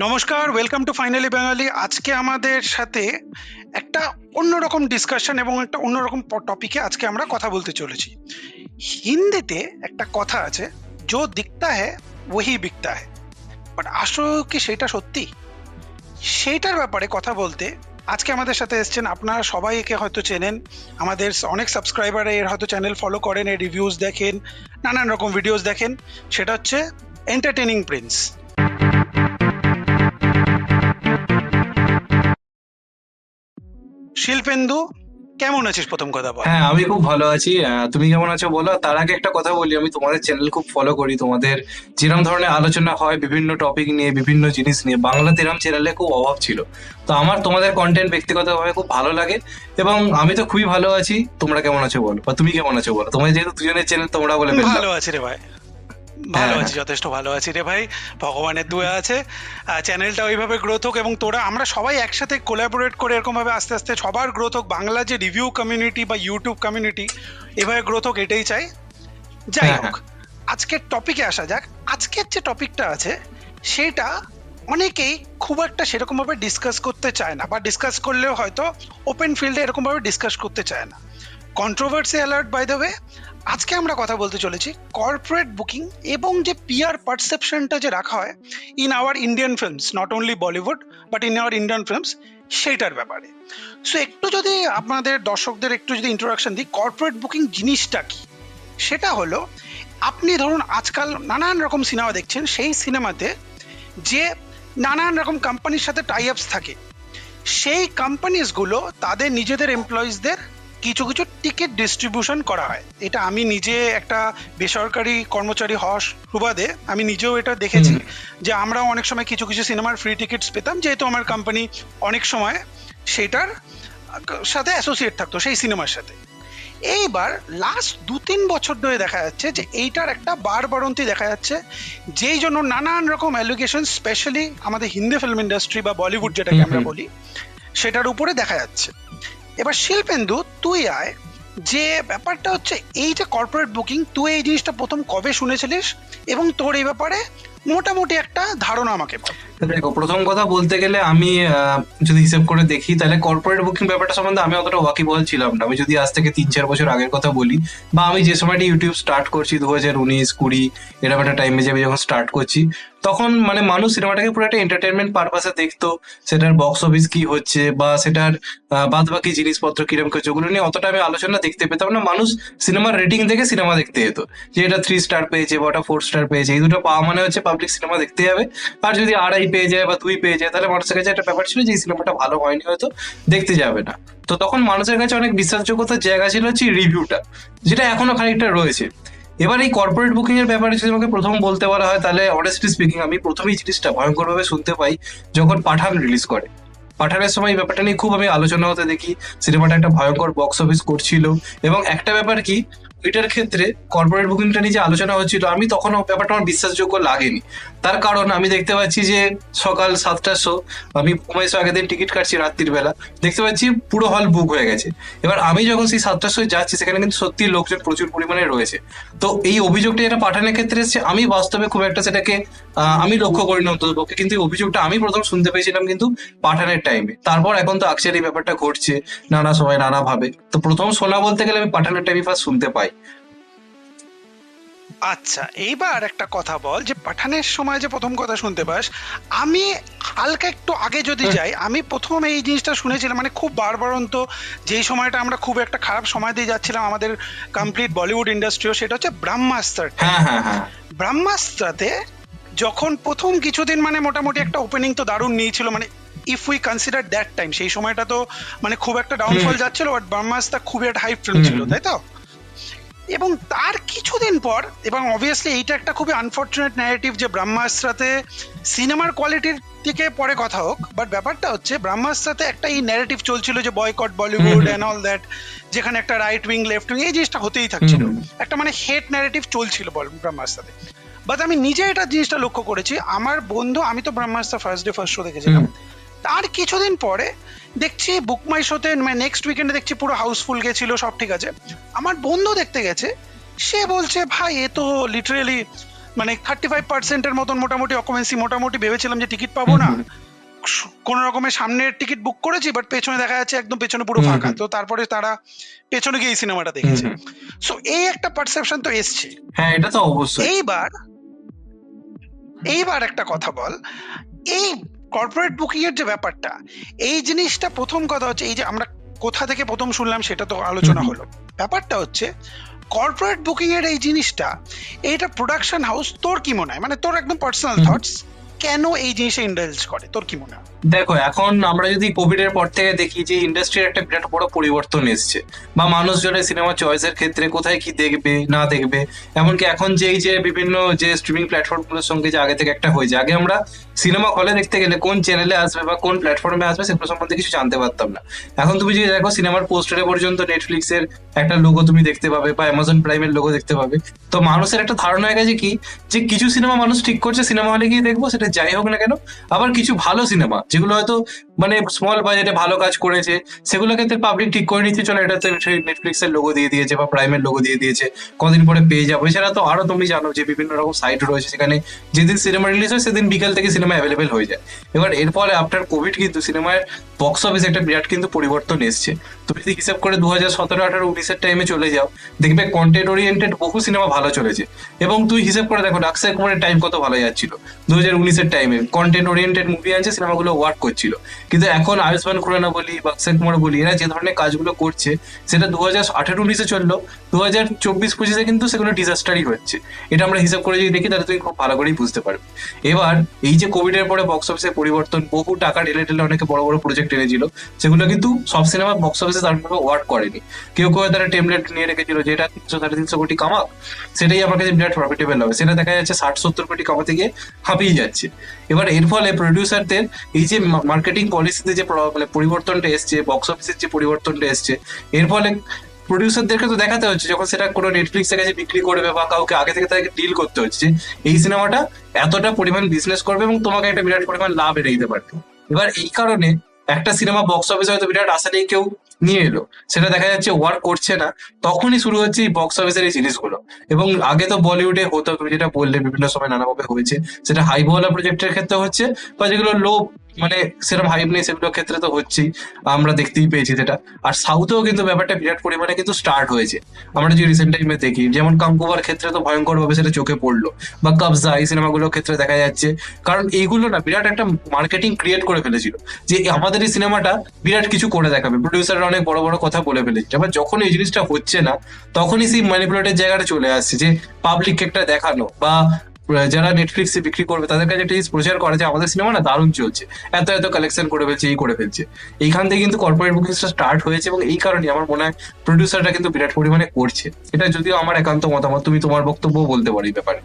নমস্কার, welcome to finally বাঙালি। আজকে আমাদের সাথে একটা অন্যরকম ডিসকাশন এবং একটা অন্যরকম টপিকে আজকে আমরা কথা বলতে চলেছি। হিন্দিতে একটা কথা আছে, জো দিখতা হ্যায় ওহি বিকতা হ্যায়। বাট আসলে কি সেটা সত্যি? সেইটার ব্যাপারে কথা বলতে আজকে আমাদের সাথে এসেছেন, আপনারা সবাই একে হয়তো চেনেন, আমাদের অনেক সাবস্ক্রাইবার এর হয়তো চ্যানেল ফলো করেন, এর রিভিউজ দেখেন, নানান রকম ভিডিওস দেখেন। সেটা হচ্ছে এন্টারটেনিং প্রিন্স। শিল্পেন্দু, কেমন আছিস প্রথম কথা বল? হ্যাঁ, আমি খুব ভালো আছি। তুমি কেমন আছো বলো। তার আগে একটা কথা বলি, আমি তোমাদের চ্যানেল খুব ফলো করি। তোমাদের যেরকম ধরনের আলোচনা হয় বিভিন্ন টপিক নিয়ে, বিভিন্ন জিনিস নিয়ে, বাংলাতে এরকম চ্যানেলে খুব অভাব ছিল। তো আমার তোমাদের কন্টেন্ট ব্যক্তিগতভাবে খুব ভালো লাগে এবং আমি তো খুবই ভালো আছি। তোমরা কেমন আছো বলো, বা তুমি কেমন আছো বলো। তোমাদের যেহেতু দুজনের চ্যানেল, তোমরা বলে ফেললাম। ভালো আছি রে ভাই, হ্যাঁ, ভালো হ্যাঁ। আছি, যথেষ্ট ভালো আছি রে ভাই। ভগবানের দয়া আছে। চ্যানেলটা ওইভাবে গ্রোথ হোক এবং তোরা আমরা সবাই একসাথে কোলাবোরেট করে এরকম ভাবে আস্তে আস্তে সবার গ্রোথ হোক, বাংলা যে রিভিউ কমিউনিটি বা ইউটিউব কমিউনিটি এভাবে গ্রোথ হোক, এটাই চাই। যাই হ্যাঁ, হোক, হ্যাঁ। আজকের টপিকে আসা যাক। আজকের যে টপিকটা আছে সেটা অনেকেই খুব একটা সেরকম ভাবে ডিসকাস করতে চায় না, বা ডিসকাস করলেও হয়তো ওপেন ফিল্ডে এরকম ভাবে ডিসকাস করতে চায় না। Controversy alert by the way. আজকে আমরা কথা বলতে চলেছি কর্পোরেট বুকিং এবং যে পিআর পারসেপশনটা যে রাখা হয় in our Indian films, not only Bollywood but in our Indian films, সেইটার ব্যাপারে। সো একটু যদি আপনাদের দর্শকদের একটু যদি ইন্ট্রোডাকশন দিই, কর্পোরেট বুকিং জিনিসটা কি। সেটা হলো, আপনি ধরুন আজকাল নানান রকম সিনেমা দেখছেন, সেই সিনেমাতে যে নানান রকম কোম্পানির সাথে টাই আপস থাকে, সেই কোম্পানিজগুলো তাদের নিজেদের এমপ্লয়িজদের কিছু কিছু টিকিট ডিস্ট্রিবিউশন করা হয়। এটা আমি নিজে একটা বেসরকারি কর্মচারী হওয়ার সুবাদে আমি নিজেও এটা দেখেছি, হুম। যে আমরাও অনেক সময় কিছু কিছু সিনেমার ফ্রি টিকিটস পেতাম, যেহেতু আমার কোম্পানি অনেক সময় সেটার সাথে অ্যাসোসিয়েট থাকতো সেই সিনেমার সাথে। এইবার লাস্ট 2-3 বছর ধরে দেখা যাচ্ছে যে এইটার একটা বাড়বাড়ন্তি দেখা যাচ্ছে, যেই জন্য নানান রকম অ্যালিগেশন স্পেশালি আমাদের হিন্দি ফিল্ম ইন্ডাস্ট্রি বা বলিউড যেটাকে হুম, আমরা হুম। বলি, সেটার উপরে দেখা যাচ্ছে। এবার শিল্পেন্দু, তুই আয়, যে ব্যাপারটা হচ্ছে এই যে কর্পোরেট বুকিং, তুই এই জিনিসটা প্রথম কবে শুনেছিলিস এবং তোর এই ব্যাপারে মোটামুটি একটা ধারণা আমাকে বল। দেখো, প্রথম কথা বলতে গেলে আমি যদি হিসেব করে দেখি, তাহলে কর্পোরেট বুকিং ব্যাপারটা সম্বন্ধে আমি অতটা ওয়াকিবহাল ছিলাম না। আমি যদি আজ থেকে 3-4 বছর আগের কথা বলি, বা আমি যে সময়টা ইউটিউব স্টার্ট করছি 2019-20 এরকম একটা টাইমে যে আমি যখন স্টার্ট করছি, তখন মানে মানুষ সিনেমাটাকে পুরো একটা এন্টারটেনমেন্ট পারপাসে দেখতো। সেটার বক্স অফিস কি হচ্ছে, বা সেটার বাদ বাকি জিনিসপত্র কিরকম হচ্ছে, ওগুলো নিয়ে অতটা আমি আলোচনা দেখতে পেতাম না। মানুষ সিনেমার রেটিং দেখে সিনেমা দেখতে যেত, যে এটা 3 স্টার পেয়েছে বা ওটা 4 স্টার পেয়েছে, এই দুটো পাওয়া মানে হচ্ছে পাবলিক সিনেমা দেখতে যাবে। আর যদি 2.5 পেয়ে যায় বা 2 পেয়ে যায়, তাহলে মানুষের কাছে একটা ব্যাপার ছিল যে এই সিনেমাটা ভালো হয়নি, হয়তো দেখতে যাবে না। তো তখন মানুষের কাছে অনেক বিশ্বাসযোগ্যতার জায়গা ছিল হচ্ছে রিভিউটা, যেটা এখনো খানিকটা রয়েছে। এবার এই কর্পোরেট বুকিং এর ব্যাপারে যদি আমাকে প্রথম বলতে বলা হয়, তাহলে অনেস্টলি স্পিকিং আমি প্রথমেই জিনিসটা ভয়ঙ্করভাবে শুনতে পাই যখন পাঠান রিলিজ করে। পাঠানের সময় এই ব্যাপারটা নিয়ে খুব আমি আলোচনা হতে দেখি। সিনেমাটা একটা ভয়ঙ্কর বক্স অফিস করছিল, এবং একটা ব্যাপার কি, এটার ক্ষেত্রে কর্পোরেট বুকিংটা নিয়ে যে আলোচনা হচ্ছিল, আমি তখন ব্যাপারটা আমার বিশ্বাসযোগ্য লাগেনি। তার কারণ আমি দেখতে পাচ্ছি যে সকাল 7টার শো, আমি ঘুমাইছো আগের দিন টিকিট কাটছি রাত্রির বেলা, দেখতে পাচ্ছি পুরো হল বুক হয়ে গেছে। এবার আমি যখন সেই 7টার শো যাচ্ছি, সেখানে কিন্তু সত্যি লোকজন প্রচুর পরিমাণে রয়েছে। তো এই অভিযোগটা যেটা পাঠানোর ক্ষেত্রে এসেছে, আমি বাস্তবে খুব একটা সেটাকে আমি লক্ষ্য করিনি অন্ততপক্ষে, কিন্তু এই অভিযোগটা আমি প্রথম শুনতে পেয়েছিলাম কিন্তু পাঠানের টাইমে। তারপর এখন তো অ্যাকচুয়ালি ব্যাপারটা ঘটছে নানা সময় নানা ভাবে। তো প্রথম শোনা বলতে গেলে আমি পাঠানের টাইমে ফার্স্ট শুনতে পাই। আচ্ছা, এইবার একটা কথা বল, যে পাঠানের সময় যে প্রথম কথা শুনতে পাস, আমি হালকা একটু আগে যদি হুম, যাই, আমি প্রথম এই জিনিসটা শুনেছিলাম মানে খুব বারবারন্ত, যেই সময়টা আমরা খুব একটা খারাপ সময় দিয়ে যাচ্ছিলাম আমাদের কমপ্লিট বলিউড ইন্ডাস্ট্রিও, সেটা হচ্ছে ব্রহ্মাস্ত্রের হ্যাঁ, টাইমে। হ্যাঁ, হ্যাঁ। ব্রহ্মাস্ত্রাতে যখন প্রথম কিছুদিন মানে মোটামুটি একটা ওপেনিং তো দারুণ নিয়েছিল, মানে if we consider that time, সেই সময়টা তো মানে খুব একটা হুম, ডাউনফল যাচ্ছিল, বাট ব্রহ্মাস্ত্র খুবই একটা হাই ফিল্ম হুম, ছিল, হুম, তাই তো? এবং তার কিছুদিন পর, এবং অবভিয়াসলি এইটা একটা খুবই আনফর্চুনেট ন্যারেটিভ যে ব্রহ্মাস্ত্রাতে সিনেমার কোয়ালিটির দিকে পরে কথা হোক, বাট ব্যাপারটা হচ্ছে ব্রহ্মাস্ত্রাতে একটা এই ন্যারেটিভ চলছিল যে boycott hmm, Bollywood hmm, and all that, যেখানে একটা রাইট উইং লেফট উইং এই জিনিসটা হতেই হুম, থাকছিল, হুম, একটা মানে হেট ন্যারেটিভ চলছিল ব্রহ্মাস্ত্রাতে। বাট আমি নিজে এটা জিনিসটা লক্ষ্য করেছি, আমার বন্ধু, আমি তো ব্রহ্মাস্ত্র ফার্স্ট ডে ফার্স্ট শো দেখেছিলাম, হুম। তার কিছুদিন পরে দেখছি বুক মাই শোতে, মানে নেক্সট উইকেন্ডে দেখছি পুরো হাউসফুল গেছিল, সব ঠিক আছে। আমার বন্ধু দেখতে গেছে, সে বলছে ভাই এ তো লিটারেলি মানে 35% মতন মোটামুটি অকুপেন্সি, মোটামুটি ভেবেছিলাম যে টিকিট পাবো না, কোন রকমের সামনের টিকিট বুক করেছি, বাট পেছনে দেখা যাচ্ছে একদম পেছনে পুরো ফাঁকা। তো তারপরে তারা পেছনে গিয়ে সিনেমাটা দেখেছে। সো এই একটা পারসেপশন তো এসছে। হ্যাঁ, এটা তো অবশ্যই। এইবার একটা কথা বল, এই কর্পোরেট বুকিং এর যে ব্যাপারটা, এই জিনিসটা প্রথম কথা হচ্ছে, এই যে আমরা কোথা থেকে প্রথম শুনলাম সেটা তো আলোচনা হলো। ব্যাপারটা হচ্ছে কর্পোরেট বুকিং এর এই জিনিসটা, এইটা প্রোডাকশন হাউস, তোর কি মনে হয়, মানে তোর একদম পার্সোনাল থটস, কেন এই জিনিসে ইন্ডালজ করে, তোর কি মনে হয়? দেখো, এখন আমরা যদি কোভিড এর পর থেকে দেখি যে ইন্ডাস্ট্রির একটা বিরাট বড় পরিবর্তন এসছে, বা মানুষজনের সিনেমা চয়েসের ক্ষেত্রে কোথায় কি দেখবে না দেখবে, এমনকি এখন যে এই যে বিভিন্ন যে স্ট্রিমিং প্ল্যাটফর্ম গুলোর সঙ্গে যে আগে থেকে একটা হয়েছে, আগে আমরা সিনেমা হলে দেখতে গেলে কোন চ্যানেলে আসবে বা কোন প্ল্যাটফর্মে আসবে সেগুলো সম্বন্ধে কিছু জানতে পারতাম না। এখন তুমি যদি দেখো সিনেমার পোস্টারে পর্যন্ত নেটফ্লিক্স এর একটা লোগো তুমি দেখতে পাবে, বা অ্যামাজন প্রাইমের লোগো দেখতে পাবে। তো মানুষের একটা ধারণা হয়ে গেছে কি, যে কিছু সিনেমা মানুষ ঠিক করছে সিনেমা হলে গিয়ে দেখবো, সেটা যাই হোক না কেন। আবার কিছু ভালো সিনেমা যেগুলো হয়তো মানে স্মল বাজেটে ভালো কাজ করেছে, সেগুলো ক্ষেত্রে পাবলিক ঠিক করে নিচ্ছে, চলো এটাতে নেটফ্লিক্স এর লোগো দিয়ে দিয়েছে বা প্রাইমের লোগো দিয়ে দিয়েছে, কদিন পরে পেয়ে যাবো। এছাড়া তো আরো তুমি জানো যে বিভিন্ন রকম সাইট রয়েছে, সেখানে যেদিন সিনেমা রিলিজ হয় সেদিন বিকাল থেকে সিনেমা অ্যাভেলেবেল হয়ে যায়। এবার এর ফলে আফটার কোভিড কিন্তু সিনেমার বক্স অফিসে একটা বিরাট কিন্তু পরিবর্তন এসছে। তুমি যদি হিসাব করে 2017, 18, 19 টাইমে চলে যাও, দেখবে কন্টেন্ট ওরিয়েন্টেড বহু সিনেমা ভালো চলেছে। এবং তুই হিসাব করে দেখো অক্ষয় কুমারের টাইম কত ভালো যাচ্ছিল 2019 টাইমে, কন্টেন্ট ওরিয়েন্টেড মুভি আনছে, সিনেমাগুলো ওয়ার্ক করছিল। কিন্তু এখন আয়ুষ্মান খুরানা বলি বা অক্ষয় কুমার বলি, এরা যে ধরনের কাজগুলো করছে সেটা 2018-19 চললো, 2024-25 কিন্তু সেগুলো ডিজাস্টারই হচ্ছে। এটা আমরা হিসাব করে যদি দেখি তাহলে তুমি খুব ভালো করেই বুঝতে পারবে। এবার এই যে কোভিড এর পরে বক্স অফিসে পরিবর্তন, বহু টাকা ঢেলে ঢেলে অনেকে বড় বড় প্রজেক্ট এনেছিল, সেগুলো কিন্তু সব সিনেমা বক্স অফিসে তারভাবে ওয়ার্ক করেনি। কেউ কেউ তারা টেমপ্লেট নিয়ে রেখেছিল যে এটা 300-350 কোটি কামাক, সেটাই আমার কাছে বিরাট প্রফিটেবল হবে, সেটা দেখা যাচ্ছে 60-70 কোটি কামাতে গিয়ে হাঁপিয়ে যাচ্ছে। এবার এর ফলে প্রডিউসারদের এই যে মার্কেটিং পলিসিতে যে পরিবর্তনটা এসছে, বক্স অফিসের যে পরিবর্তনটা এসছে, এর ফলে প্রডিউসারদেরকে তো দেখাতে হচ্ছে, যখন সেটা কোনো নেটফ্লিক্স এর কাছে বিক্রি করবে বা কাউকে আগে থেকে তাদেরকে ডিল করতে হচ্ছে যে এই সিনেমাটা এতটা পরিমাণ বিজনেস করবে এবং তোমাকে একটা বিরাট পরিমাণ লাভ এনে দিতে পারবে। এবার এই কারণে একটা সিনেমা বক্স অফিসে হয়তো বিরাট আশা নিয়ে কেউ নিয়ে এলো, সেটা দেখা যাচ্ছে ওয়ার্ক করছে না, তখনই শুরু হচ্ছে এই বক্স অফিসের এই জিনিসগুলো। এবং আগে তো বলিউডে হতো, তুমি যেটা বললে বিভিন্ন সময় নানাভাবে হয়েছে, সেটা হাইপওয়ালা প্রজেক্টের ক্ষেত্রে হচ্ছে, বা যেগুলো লো মানে সেরকম হাইপ নেই সেগুলোর ক্ষেত্রে তো হচ্ছেই, আমরা দেখতেই পেয়েছি সেটা। আর সাউথেও কিন্তু ব্যাপারটা বিরাট পরিমাণে কিন্তু স্টার্ট হয়েছে। আমরা যে রিসেন্ট টাইমে দেখি, যেমন কাঙ্কুবার ক্ষেত্রে তো ভয়ঙ্কর ভাবে সেটা চোখে পড়লো, বা কবজা, এই সিনেমাগুলোর ক্ষেত্রে দেখা যাচ্ছে। কারণ এইগুলো না বিরাট একটা মার্কেটিং ক্রিয়েট করে ফেলেছিল যে আমাদের এই সিনেমাটা বিরাট কিছু করে দেখাবে, প্রডিউসাররা অনেক বড় বড় কথা বলে ফেলেছে। আবার যখন এই জিনিসটা হচ্ছে না, তখনই সেই ম্যানিপুলেটের জায়গাটা চলে আসছে, যে পাবলিক একটা দেখানো, বা যারা নেটফ্লিক্সে বিক্রি করবে তাদের কাছে একটা জিনিস প্রচার করে যে আমাদের সিনেমা না দারুণ চলছে, এত এত কালেকশন করে ফেলছে, এই করে ফেলছে। এইখান থেকে কিন্তু কর্পোরেট বুকিংসটা স্টার্ট হয়েছে, এবং এই কারণে আমার মনে হয় প্রডিউসাররা কিন্তু বিরাট পরিমাণে করছে। এটা যদিও আমার একান্ত মতামত, তুমি তোমার বক্তব্য বলতে পারো এই ব্যাপারে।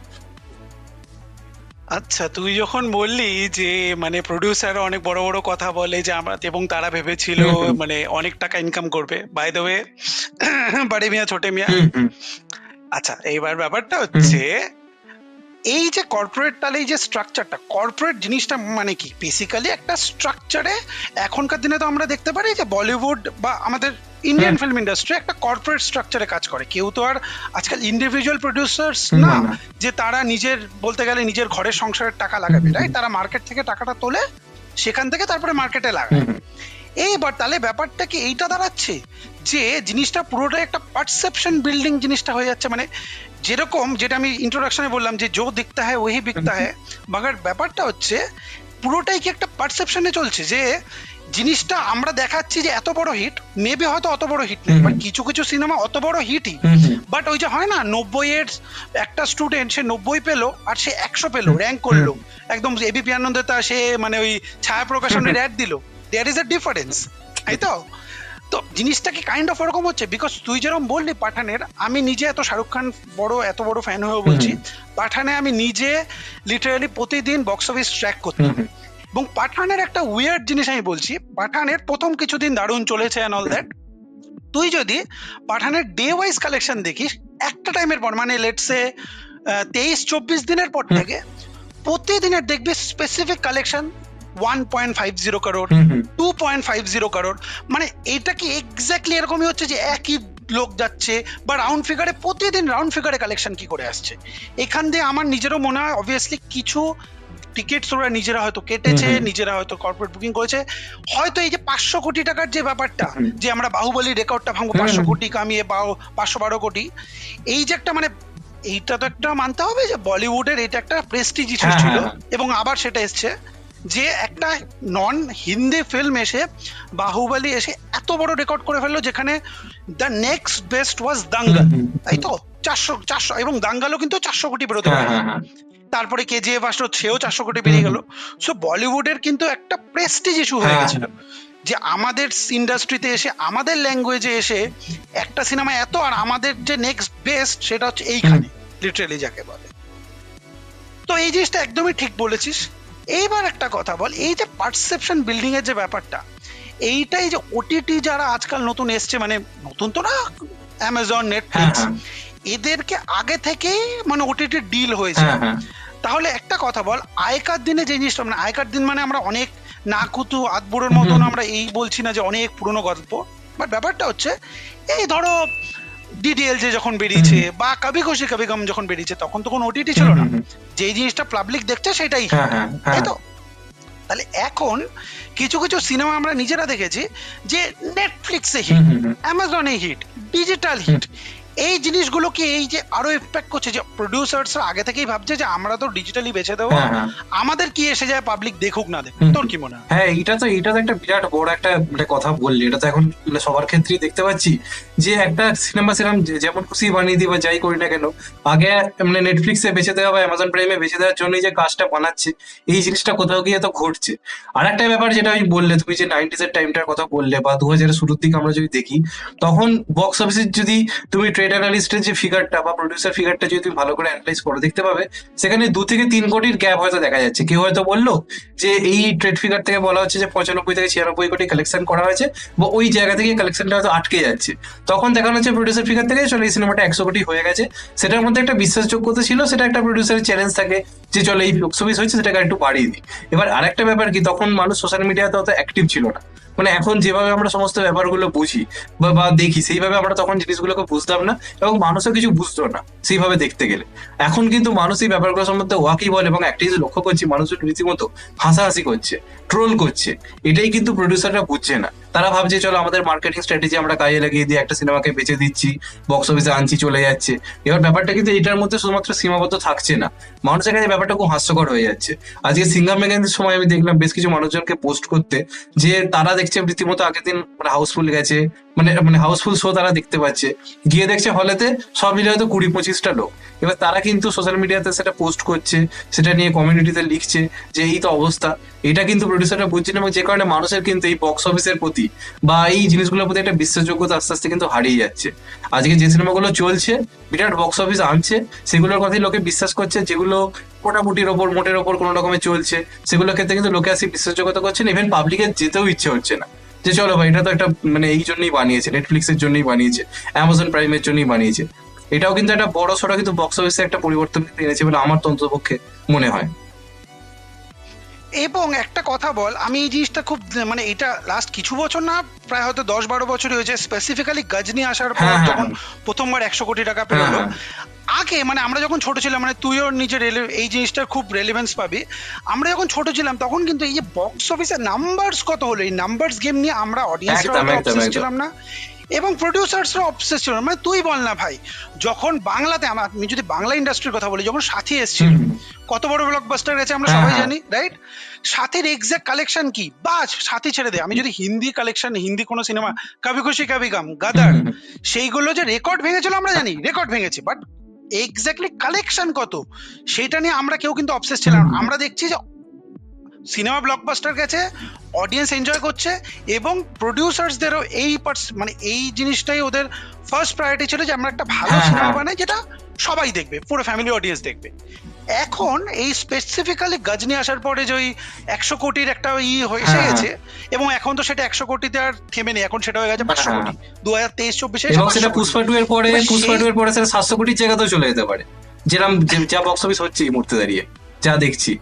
আচ্ছা, তুই যখন বললি যে মানে প্রডিউসার অনেক বড় বড় কথা বলে যে আমরা, এবং তারা ভেবেছিল মানে অনেক টাকা ইনকাম করবে, বাই দ্য ওয়ে বাড়ি মিয়া ছোটে মিয়া। আচ্ছা, এইবার ব্যাপারটা হচ্ছে এই যে কর্পোরেট, তাহলে এই যে স্ট্রাকচারটা, কর্পোরেট জিনিসটা মানে কি? বেসিক্যালি একটা স্ট্রাকচারে এখনকার দিনে তো আমরা দেখতে পারি যে বলিউড বা আমাদের ইন্ডিয়ান ফিল্ম ইন্ডাস্ট্রি একটা কর্পোরেট স্ট্রাকচারে কাজ করে। কেউ তো আর আজকাল ইন্ডিভিজুয়াল প্রডিউসার্স না যে তারা নিজের, বলতে গেলে নিজের ঘরের সংসারের টাকা লাগাবে, রাইট? তারা মার্কেট থেকে টাকাটা তোলে, সেখান থেকে তারপরে মার্কেটে লাগায়। এইবার তাহলে ব্যাপারটা কি এইটা দাঁড়াচ্ছে যে জিনিসটা পুরোটাই একটা পারসেপশন বিল্ডিং জিনিসটা হয়ে যাচ্ছে। মানে যেরকম, যেটা আমি ইন্ট্রোডাকশনে বললাম যে জো দিখতা হ্যায় ওহি বিকতা হ্যায়, বাগার ব্যাপারটা হচ্ছে পুরোটাই কি একটা পারসেপশনে চলছে, যে জিনিসটা আমরা দেখাচ্ছি যে এত বড় হিট, মেবি হয়তো অত বড় হিট নেই, বাট কিছু কিছু সিনেমা অত বড় হিটই, বাট ওই যে হয় না 90-এর একটা স্টুডেন্ট, সে 90 পেলো আর সে 100 পেলো, র্যাঙ্ক করলো একদম, এবিপি আনন্দতা সে মানে ওই ছায়া প্রকাশনের অ্যাড দিল, দেয়ার ইজ আ ডিফারেন্স, তাই তো? তো জিনিসটা কি কাইন্ড অফ ওরকম হচ্ছে, বিকজ তুই যেরকম বললি পাঠানের, আমি নিজে এত শাহরুখ খান এত বড় ফ্যান হয়েও বলছি, পাঠানে আমি নিজে লিটারালি প্রতিদিন বক্স অফিস ট্র্যাক করতাম। এবং পাঠানের একটা উইয়ার্ড জিনিস আমি বলছি, পাঠানের প্রথম কিছুদিন দারুণ চলেছে অ্যান্ড অল দ্যাট, তুই যদি পাঠানের ডে ওয়াইজ কালেকশন দেখিস, একটা টাইমের পর মানে লেটসে 23-24 দিনের পর থেকে প্রতিদিনের দেখবি স্পেসিফিক কালেকশন 1.50 crore, 2.50 crore। মানে এটা কি এক্স্যাক্টলি এরকমই হচ্ছে যে একই লোক যাচ্ছে, বা রাউন্ড ফিগারে প্রতিদিন রাউন্ড ফিগারে কালেকশন কি করে আসছে। এখান দিয়ে আমার নিজেরও মনে হয় অবভিয়াসলি কিছু টিকিটস ওরা নিজেরা হয়তো কেটেছে, নিজেরা হয়তো কর্পোরেট বুকিং করেছে, হয়তো এই যে 500 কোটি টাকার যে ব্যাপারটা, যে আমরা বাহুবলী রেকর্ডটা ভাঙবো 500 কোটি কামিয়ে 512 কোটি, এই যে একটা মানে এইটা তো একটা মানতে হবে যে বলিউডের এটা একটা প্রেস্টিজ ইস্যু ছিল, এবং আবার সেটা এসছে যে একটা নন হিন্দি ফিল্ম এসে বাহুবলী এসে এত বড় রেকর্ড করে ফেললো, যেখানে দ্য নেক্সট বেস্ট ওয়াজ দাঙ্গাল, তাই তো 400 এবং দাঙ্গালও কিন্তু 400 কোটি বেরোতে পারে। তারপরে কেজিএফ আসলো, সেও 400 কোটি বেরিয়ে গেল। সো বলিউডের কিন্তু একটা প্রেস্টিজ ইস্যু হয়ে গেছিল যে আমাদের ইন্ডাস্ট্রিতে এসে, আমাদের ল্যাঙ্গুয়েজে এসে একটা সিনেমা এত, আর আমাদের যে নেক্সট বেস্ট সেটা হচ্ছে এইখানে, লিটারালি যাকে বলে। তো এই জিনিসটা একদমই ঠিক বলেছিস। এইবার একটা কথা বল, এই যে পারসেপশন বিল্ডিং এর যে ব্যাপারটা, এইটাই যে ওটিটি যারা আজকাল নতুন এসছে, মানে নতুন তো না, অ্যামাজন, নেটফ্লিক্স, এদেরকে আগে থেকেই মানে ওটিটি ডিল হয়েছে। তাহলে একটা কথা বল, আগেকার দিনে যে জিনিসটা, মানে আগেকার দিন মানে আমরা অনেক নাকুতু আতবুড়োর মতন আমরা এই বলছি না যে অনেক পুরনো গল্প, বাট ব্যাপারটা হচ্ছে এই ধরো ডিডিএল যে যখন বেরিয়েছে, বা কবি খুশি কবি গম যখন বেরিয়েছে, তখন তো কোনো ওটিটি ছিল না, যেই জিনিসটা পাবলিক দেখছে সেটাই, তাই তো? তাহলে এখন কিছু কিছু সিনেমা আমরা নিজেরা দেখেছি যে নেটফ্লিক্সে হিট, অ্যামাজনে হিট, ডিজিটাল হিট, এই জিনিসগুলো কি এই যে আরো ইম্প্যাক্ট করছে যে প্রডিউসার্সরা আগে থেকেই ভাবছে যে আমরা তো ডিজিটালি বেচে দেবো, আমাদের কি এসে যায় পাবলিক দেখুক না দেখুক। তোর কি মনে হয়? হ্যাঁ, এটা তো একটা বিরাট বড় একটা কথা বললি। এটা তো এখন সবার ক্ষেত্রেই দেখতে পাচ্ছি যে একটা সিনেমা যেমন খুশি বানিয়ে দিই বা যাই করি না কেন, আগে মানে নেটফ্লিক্সে বেচে দেওয়া বা অ্যামাজন প্রাইমে বেচে দেওয়ার জন্য যে কাজটা বানাচ্ছে, এই জিনিসটা কোথাও গিয়ে তো ঘটছে। আর একটা ব্যাপার যেটা আমি বললে, তুমি যে 90s এর টাইমটার কথা বললে বা 2000 এর শুরুর দিকে আমরা যদি দেখি, তখন বক্স অফিসের যদি তুমি ট্রেড অ্যানালিস্টের যে ফিগারটা বা প্রডিউসার ফিগারটা যদি তুমি ভালো করে অ্যানালাইজ করে দেখতে পাবে, সেখানে 2 থেকে 3 কোটির গ্যাপ হয়তো দেখা যাচ্ছে। কেউ হয়তো বললো যে এই ট্রেড ফিগার থেকে বলা হচ্ছে যে 95 থেকে 96 কোটি কালেকশন করা হয়েছে, বা ওই জায়গা থেকে কালেকশনটা হয়তো আটকে যাচ্ছে। তখন দেখানো হচ্ছে প্রডিউসার ফিগার থেকে চলো এই সিনেমাটা 100 কোটি হয়ে গেছে, সেটার মধ্যে একটা বিশ্বাসযোগ্যতা ছিল, সেটা একটা প্রডিউসারের চ্যালেঞ্জ থাকে যে চলো এই বক্স অফিস হয়েছে, সেটাকে একটু বাড়িয়ে দিই। এবার আরেকটা ব্যাপার কি, তখন মানুষ সোশ্যাল মিডিয়াতে অত অ্যাক্টিভ ছিল না, মানে এখন যেভাবে আমরা সমস্ত ব্যাপারগুলো বুঝি বা দেখি, সেইভাবে আমরা তখন জিনিসগুলোকে বুঝতাম না, এবং মানুষও কিছু বুঝতো না সেইভাবে দেখতে গেলে। এখন কিন্তু মানুষ এই ব্যাপারগুলোর সম্বন্ধে ওয়াকিবল, এবং একটা জিনিস লক্ষ্য করছি, মানুষের রীতিমতো হাসাহাসি করছে, ট্রোল করছে। এটাই কিন্তু প্রডিউসাররা বুঝছে না। তারা ভাবছে চলো আমাদের মার্কেটিং স্ট্র্যাটেজি আমরা কাজে লাগিয়ে দিয়ে একটা সিনেমাকে বেচে দিচ্ছি, বক্স অফিসে আনছি, চলে যাচ্ছে। এবার ব্যাপারটা কিন্তু এটার মধ্যে শুধুমাত্র সীমাবদ্ধ থাকছে না, মানুষের কাছে ব্যাপারটা খুব হাস্যকর হয়ে যাচ্ছে। আজকে সিঙ্গাম ম্যাগাজিনের সময় আমি দেখলাম বেশ কিছু মানুষজনকে পোস্ট করতে যে তারা দেখছে রীতিমতো আগের দিন মানে হাউসফুল গেছে, মানে হাউসফুল শো তারা দেখতে পাচ্ছে, গিয়ে দেখছে হলেতে সব মিলে হয়তো 20-25টা লোক। এবার তারা কিন্তু সোশ্যাল মিডিয়াতে সেটা পোস্ট করছে, সেটা নিয়ে কমিউনিটিতে লিখছে যে এই তো অবস্থা। এটা কিন্তু প্রডিউসাররা বুঝছে না, এবং যে কারণে মানুষের কিন্তু এই বক্স অফিসের প্রতি বা এই জিনিসগুলোর প্রতি একটা বিশ্বাসযোগ্যতা আস্তে আস্তে কিন্তু হারিয়ে যাচ্ছে। আজকে যে সিনেমাগুলো চলছে, বিরাট বক্স অফিস আনছে, সেগুলোর কথাই লোকে বিশ্বাস করছে। যেগুলো মোটের ওপর কোনো রকমে চলছে, সেগুলোর ক্ষেত্রে কিন্তু লোকে আসি বিশ্বাসযোগ্যতা করছেন, ইভেন পাবলিকের যেতেও ইচ্ছে হচ্ছে না যে চলো ভাই এটা তো একটা মানে এই জন্যই বানিয়েছে, নেটফ্লিক্সের জন্যই বানিয়েছে, অ্যামাজন প্রাইমের জন্যই বানিয়েছে। এটাও কিন্তু একটা বড় সড়ো কিন্তু বক্স অফিসে একটা পরিবর্তন এনেছে বলে আমার তো অন্ততপক্ষে মনে হয়। এবং একটা কথা বল, আমি এই জিনিসটা খুব মানে এটা লাস্ট কিছু বছর না, প্রায় হয়তো 10-12 বছরই হয়েছে, স্পেসিফিক্যালি গজনি আসার পর যখন প্রথমবার 100 কোটি টাকা পেল। আগে মানে আমরা যখন ছোট ছিলাম, মানে তুইও নিজের এই জিনিসটার খুব রেলিভেন্স পাবি, আমরা যখন ছোট ছিলাম তখন কিন্তু এই যে বক্স অফিসের নাম্বারস কত হলো, এই নাম্বারস গেম নিয়ে আমরা অডিয়েন্সরা ছিলাম না, এবং প্রডিউসার্সরা অবসেস ছিল। মানে তুই বল না ভাই, যখন বাংলাতে আমি যদি বাংলা ইন্ডাস্ট্রির কথা বলি, যখন সাথী এসেছিল, কত বড় ব্লকবাস্টার গেছে আমরা সবাই জানি, রাইট? সাথীর এক্সাক্ট কালেকশন কি, বা সাথী ছেড়ে দে, আমি যদি হিন্দি কালেকশন, হিন্দি কোনো সিনেমা কবি খুশি কবি গম, গাদার, সেইগুলো যে রেকর্ড ভেঙেছিল আমরা জানি, রেকর্ড ভেঙেছে, বাট এক্স্যাক্টলি কালেকশন কত সেটা নিয়ে আমরা কেউ কিন্তু অবসেস ছিলাম। আমরা দেখছি যে সিনেমা ব্লকবাস্টার গেছে, অডিয়েন্স এনজয় করছে, এবং প্রডিউসার্সদেরও মানে এই জিনিসটাই ওদের ফার্স্ট প্রায়োরিটি ছিল যে আমরা একটা ভালো সিনেমা বানাই যেটা সবাই দেখবে, পুরো ফ্যামিলি অডিয়েন্স দেখবে। এখন এই স্পেসিফিক্যালি গজনি আসার পরে যে ওই 100 কোটির একটা এসে গেছে, এবং এখন তো সেটা 100 কোটিতে আর থেমে নেই, এখন সেটা হয়ে গেছে 500 কোটি 2023-24-এ, এবং সেটা পুষ্পা 2 এর পরে সেটা 700 কোটির জায়গাতেও চলে যেতে পারে, যেরকম যা বক্স অফিস হচ্ছে এই মুহূর্তে দাঁড়িয়ে যা দেখছি।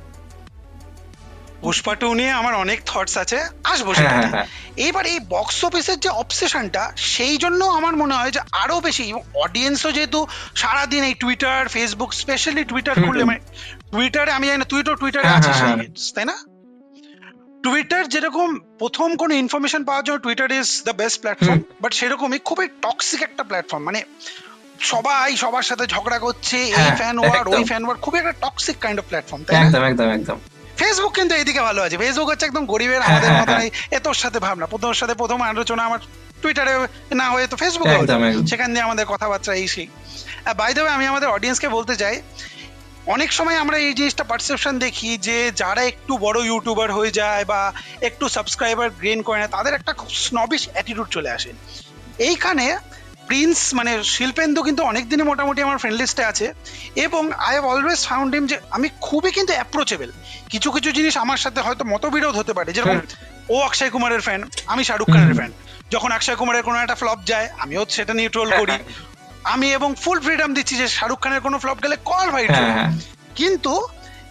পুষ্পা 2 নিয়ে আমার অনেক থটস আছে, আসবো হ্যাঁ সেটাতে। হ্যাঁ এইবার এই বক্স অফিসের যে অবসেশনটা, সেই জন্য আমার মনে হয় যে আরো বেশি অডিয়েন্সও, যেহেতু সারাদিন এই টুইটার ফেসবুক, স্পেশালি টুইটার খুললে, মানে টুইটারে আমি জানি না তুই তো টুইটারে হ্যাঁ আছিস হ্যাঁ তাই না? টুইটার যেরকম প্রথম কোনো ইনফরমেশন পাওয়ার জন্য Twitter is the best platform, but সেরকমই খুবই টক্সিক একটা প্ল্যাটফর্ম। মানে সবাই সবার সাথে ঝগড়া করছে, এই হ্যাঁ, ফ্যান ওয়ার ওই একদম ফ্যান ওয়ার, খুবই একটা টক্সিক কাইন্ড অফ প্ল্যাটফর্ম, তাই না? একদম একদম একদম। ফেসবুক কিন্তু এইদিকে ভালো আছে, ফেসবুক হচ্ছে একদম গরিবের হ্যাঁ আমাদের হ্যাঁ মতন, হ্যাঁ, এ তোর সাথে ভাবনা, তোর সাথে প্রথম আলোচনা আমার টুইটারে না হয়ে তো ফেসবুকে হলো, একদম একদম। সেখান দিয়ে আমাদের কথাবার্তা এই সেই। বাই দ্য ওয়ে, আমি আমাদের অডিয়েন্সকে বলতে চাই, অনেক সময় আমরা এই জিনিসটা পারসেপশন দেখি যে যারা একটু বড় ইউটিউবার হয়ে যায় বা একটু সাবস্ক্রাইবার গেইন করে না, তাদের একটা খুব স্নবিশ অ্যাটিটিউড চলে আসে। এইখানে প্রিন্স মানে শিল্পেন্দু কিন্তু অনেকদিনই মোটামুটি আমার ফ্রেন্ড লিস্টে আছে, এবং I have always found him যে আমি খুবই কিন্তু অ্যাপ্রোচেবল। কিছু কিছু জিনিস আমার সাথে হয়তো মতবিরোধ হতে পারে, যেরকম ও অক্ষয় কুমারের ফ্যান, আমি শাহরুখ খানের ফ্যান, যখন অক্ষয় কুমারের কোনো একটা ফ্লপ যায় আমিও সেটা নিয়ে ট্রোল করি, আমি এবং ফুল ফ্রিডম দিচ্ছি যে শাহরুখ খানের কোনো ফ্লপ গেলে কল ভাই troll। হ্যাঁ হ্যাঁ, কিন্তু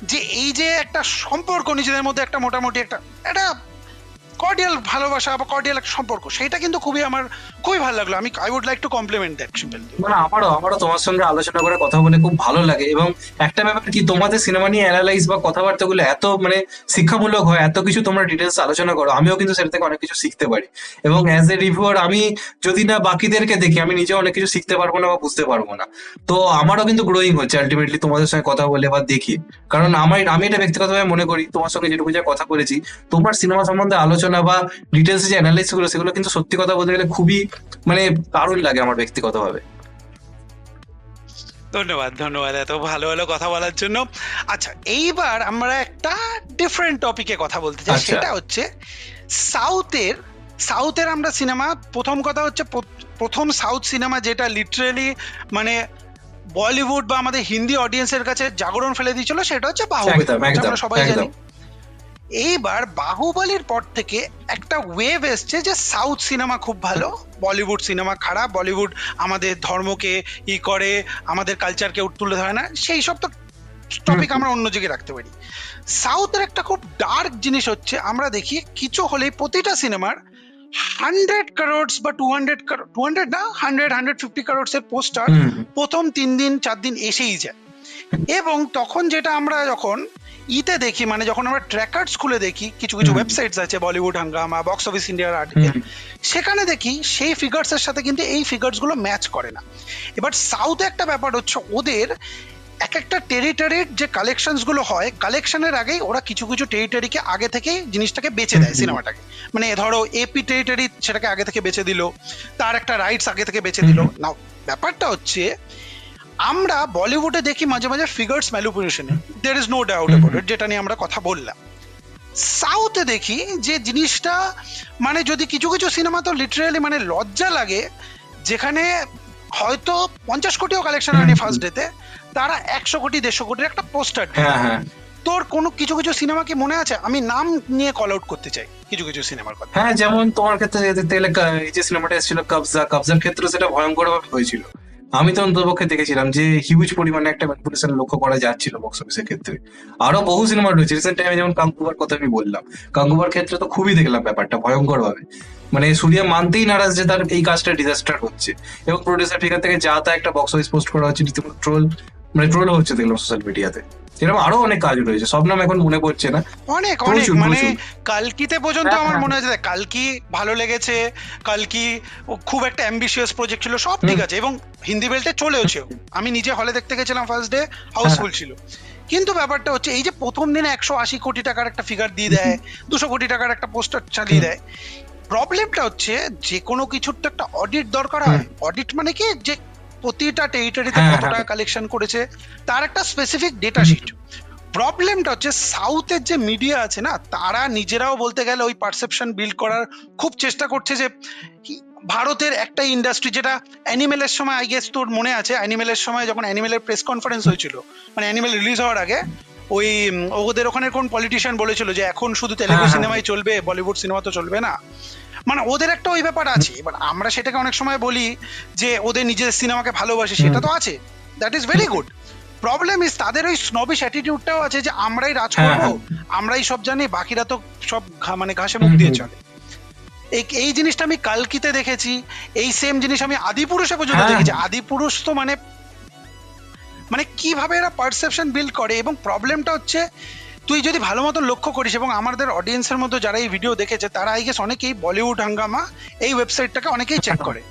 যে এই যে একটা সম্পর্ক নিজেদের মধ্যে, একটা মোটামুটি একটা একটা কর্ডিয়াল ভালোবাসা বা কর্ডিয়াল একটা সম্পর্ক, সেটা কিন্তু খুবই আমার খুবই ভালো লাগলো। আমি I would like to compliment that Shilpendu. মানে আমারও তোমার সঙ্গে আলোচনা করে কথা বলে খুব ভালো লাগে। এবং একটা ব্যাপার কি, তোমাদের সিনেমা নিয়ে অ্যানালাইজ বা কথাবার্তা গুলো এত মানে শিক্ষামূলক হয়, এত কিছু তোমরা ডিটেলস আলোচনা করো, আমিও কিন্তু সেটা থেকে অনেক কিছু শিখতে পারি। এবং অ্যাজ এ রিভিউয়ার আমি যদি না বাকিদেরকে দেখি, আমি নিজে অনেক কিছু শিখতে পারবো না বা বুঝতে পারবো না। তো আমারও কিন্তু গ্রোয়িং হচ্ছে আলটিমেটলি তোমাদের সঙ্গে কথা বলে বা দেখি। কারণ আমি এটা ব্যক্তিগতভাবে মনে করি, তোমার সঙ্গে যেটুকু যা কথা বলেছি, তোমার সিনেমা সম্বন্ধে আলোচনা বা ডিটেলস যে অ্যানালাইসিস গুলো, সেগুলো কিন্তু সত্যি কথা বলতে গেলে খুবই মানে দারুণ লাগে আমার ব্যক্তিগতভাবে। ধন্যবাদ ধন্যবাদ এত ভালো ভালো কথা বলার জন্য। আচ্ছা, এইবার আমরা একটা ডিফারেন্ট টপিকে কথা বলতে চাই, আচ্ছা। সেটা হচ্ছে সাউথের সাউথের আমরা সিনেমা। প্রথম কথা হচ্ছে প্রথম সাউথ সিনেমা যেটা লিটারেলি মানে বলিউড বা আমাদের হিন্দি অডিয়েন্সের কাছে জাগরণ ফেলে দিয়েছিল, সেটা হচ্ছে বাহুবলী, একদম যেটা একদম আমরা সবাই জানি। একদম। এইবার বাহুবলীর পর থেকে একটা ওয়েভ এসছে যে সাউথ সিনেমা খুব ভালো, বলিউড সিনেমা খারাপ, বলিউড আমাদের ধর্মকে করে, আমাদের কালচারকে তুলে ধরে না, সেই সব তো টপিক আমরা অন্য জায়গায় রাখতে পারি। সাউথের একটা খুব ডার্ক জিনিস হচ্ছে, আমরা দেখি কিছু হলেই প্রতিটা সিনেমার 100 crores বা 200 না 150 crores এর পোস্টার প্রথম 3 দিন 4 দিন এসেই যায়। এবং তখন যেটা আমরা যখন ইতে দেখি, মানে যখন আমরা ট্র্যাকার্স খুলে দেখি, কিছু কিছু ওয়েবসাইটস আছে, বলিউড হাঙ্গামা, বক্স অফিস ইন্ডিয়ার আর্টিকেল, সেখানে দেখি সেই ফিগার্স এর সাথে কিন্তু এই ফিগার্স গুলো ম্যাচ করে না। এবার সাউথে একটা ব্যাপার হচ্ছে, ওদের এক একটা টেরিটরির যে কালেকশনস গুলো হয়, কালেকশনের আগেই ওরা কিছু কিছু টেরিটরিকে আগে থেকেই জিনিসটাকে বেচে দেয় সিনেমাটাকে। মানে ধরো এপি টেরিটরি সেটাকে আগে থেকে বেচে দিল, তার একটা রাইটস আগে থেকে বেচে দিল। নাও ব্যাপারটা হচ্ছে, আমরা বলিউডে দেখি মাঝে মাঝে ফিগার্স ম্যানিপুলেশনে, there is no doubt about it, যেটা নিয়ে আমরা কথা বললাম। সাউথে দেখি যে জিনিসটা, মানে যদি কিছু কিছু সিনেমা তো লিটারালি মানে লজ্জা লাগে, যেখানে হয়তো 50 কোটিও কালেকশন হয়নি ফার্স্ট ডেতে, তারা 100 কোটি 150 কোটির একটা পোস্টার দেয়। হ্যাঁ হ্যাঁ তোর কোনো কিছু কিছু সিনেমা কি মনে আছে? আমি নাম নিয়ে কল আউট করতে চাই কিছু কিছু সিনেমার কথা। হ্যাঁ, যেমন তোমার ক্ষেত্রে দেখতে গেলে এই যে সিনেমাটা এসেছিল কবজার ক্ষেত্রে সেটা ভয়ঙ্কর ভাবে হয়েছিল। আমি তো অন্ততপক্ষে দেখেছিলাম যে হিউজ পরিমাণে একটা ম্যানিপুলেশন লক্ষ্য করা যাচ্ছিল বক্স অফিসের ক্ষেত্রে। আরো বহু সিনেমা রয়েছে রিসেন্ট টাইমে, যেমন কাঙ্গুবার কথা আমি বললাম, কাঙ্গুবার ক্ষেত্রে তো খুবই দেখলাম ব্যাপারটা ভয়ঙ্কর ভাবে। মানে সূর্যা মানতেই নারাজ যে তার এই কাজটা ডিজাস্টার হচ্ছে, এবং প্রোডিউসার ফিগার থেকে যা তা একটা বক্স অফিস পোস্ট করা হচ্ছে, রীতিমতো ট্রোল হচ্ছে দেখলাম সোশ্যাল মিডিয়াতে। এরকম আরো অনেক কাজ রয়েছে, সব নাম এখন মনে পড়ছে না। অনেক অনেক প্রচুর, মানে প্রচুর। কালকিতে পর্যন্ত হ্যাঁ, আমার হ্যাঁ। মনে আছে, কালকি ভালো লেগেছে, কালকি খুব একটা অ্যাম্বিশিয়াস প্রজেক্ট ছিল, সব ঠিক আছে, এবং হিন্দি বেল্টে চলেওছে। আমি নিজে হলে দেখতে গেছিলাম, ফার্স্ট ডে হাউসফুল ছিল। কিন্তু ব্যাপারটা হচ্ছে, এই যে প্রথম দিনে 180 কোটি টাকার একটা ফিগার দিয়ে দেয়, 200 কোটি টাকার একটা পোস্টার চালিয়ে দেয়, প্রবলেমটা হচ্ছে যে কোনো কিছুর তো একটা অডিট দরকার হয়। অডিট মানে কি, যে প্রতিটা টেরিটরিতে হ্যাঁ, কত হ্যাঁ। টাকা কালেকশন করেছে, তার একটা স্পেসিফিক ডেটা শিট। প্রবলেমটা হচ্ছে সাউথের যে মিডিয়া আছে না, তারা নিজেরাও বলতে গেলে ওই পারসেপশন বিল্ড করার খুব চেষ্টা করছে যে ভারতের একটা ইন্ডাস্ট্রি, যেটা অ্যানিমেলের সময়, আই গেস তোর মনে আছে, অ্যানিমেলের সময় যখন অ্যানিমেলের প্রেস কনফারেন্স হয়েছিল, মানে অ্যানিমেল রিলিজ হওয়ার আগে, ওই ওদের ওখানে কোন পলিটিশিয়ান বলেছিল যে এখন শুধু তেলেগু হ্যাঁ, সিনেমাই চলবে, বলিউড সিনেমা তো চলবে না। মানে ওদের একটা ওই ব্যাপার আছে। এবার আমরা সেটাকে অনেক সময় বলি যে ওদের নিজের সিনেমাকে ভালোবাসে, সেটা তো আছে, that is very good. Problem is তাদের ওই স্নবিশ অ্যাটিটিউডটাও আছে যে আমরাই রাজ হ্যাঁ, করবো, হ্যাঁ। আমরাই সব জানি, বাকিরা তো সব মানে ঘাসে মুখ দিয়ে চলে। এই জিনিসটা আমি কালকিতে দেখেছি, এই সেম জিনিস আমি আদিপুরুষে পর্যন্ত হ্যাঁ, দেখেছি। হ্যাঁ। আদিপুরুষ তো মানে মানে কিভাবে এরা পারসেপশন বিল্ড করে, এবং প্রবলেমটা হচ্ছে তুই যদি ভালো মতো লক্ষ্য করিস, এবং আমাদের অডিয়েন্সের মধ্যে যারা এই ভিডিও দেখেছে তারা আই গেস অনেকেই বলিউড হাঙ্গামা এই ওয়েবসাইটটাকে অনেকেই চেক করে।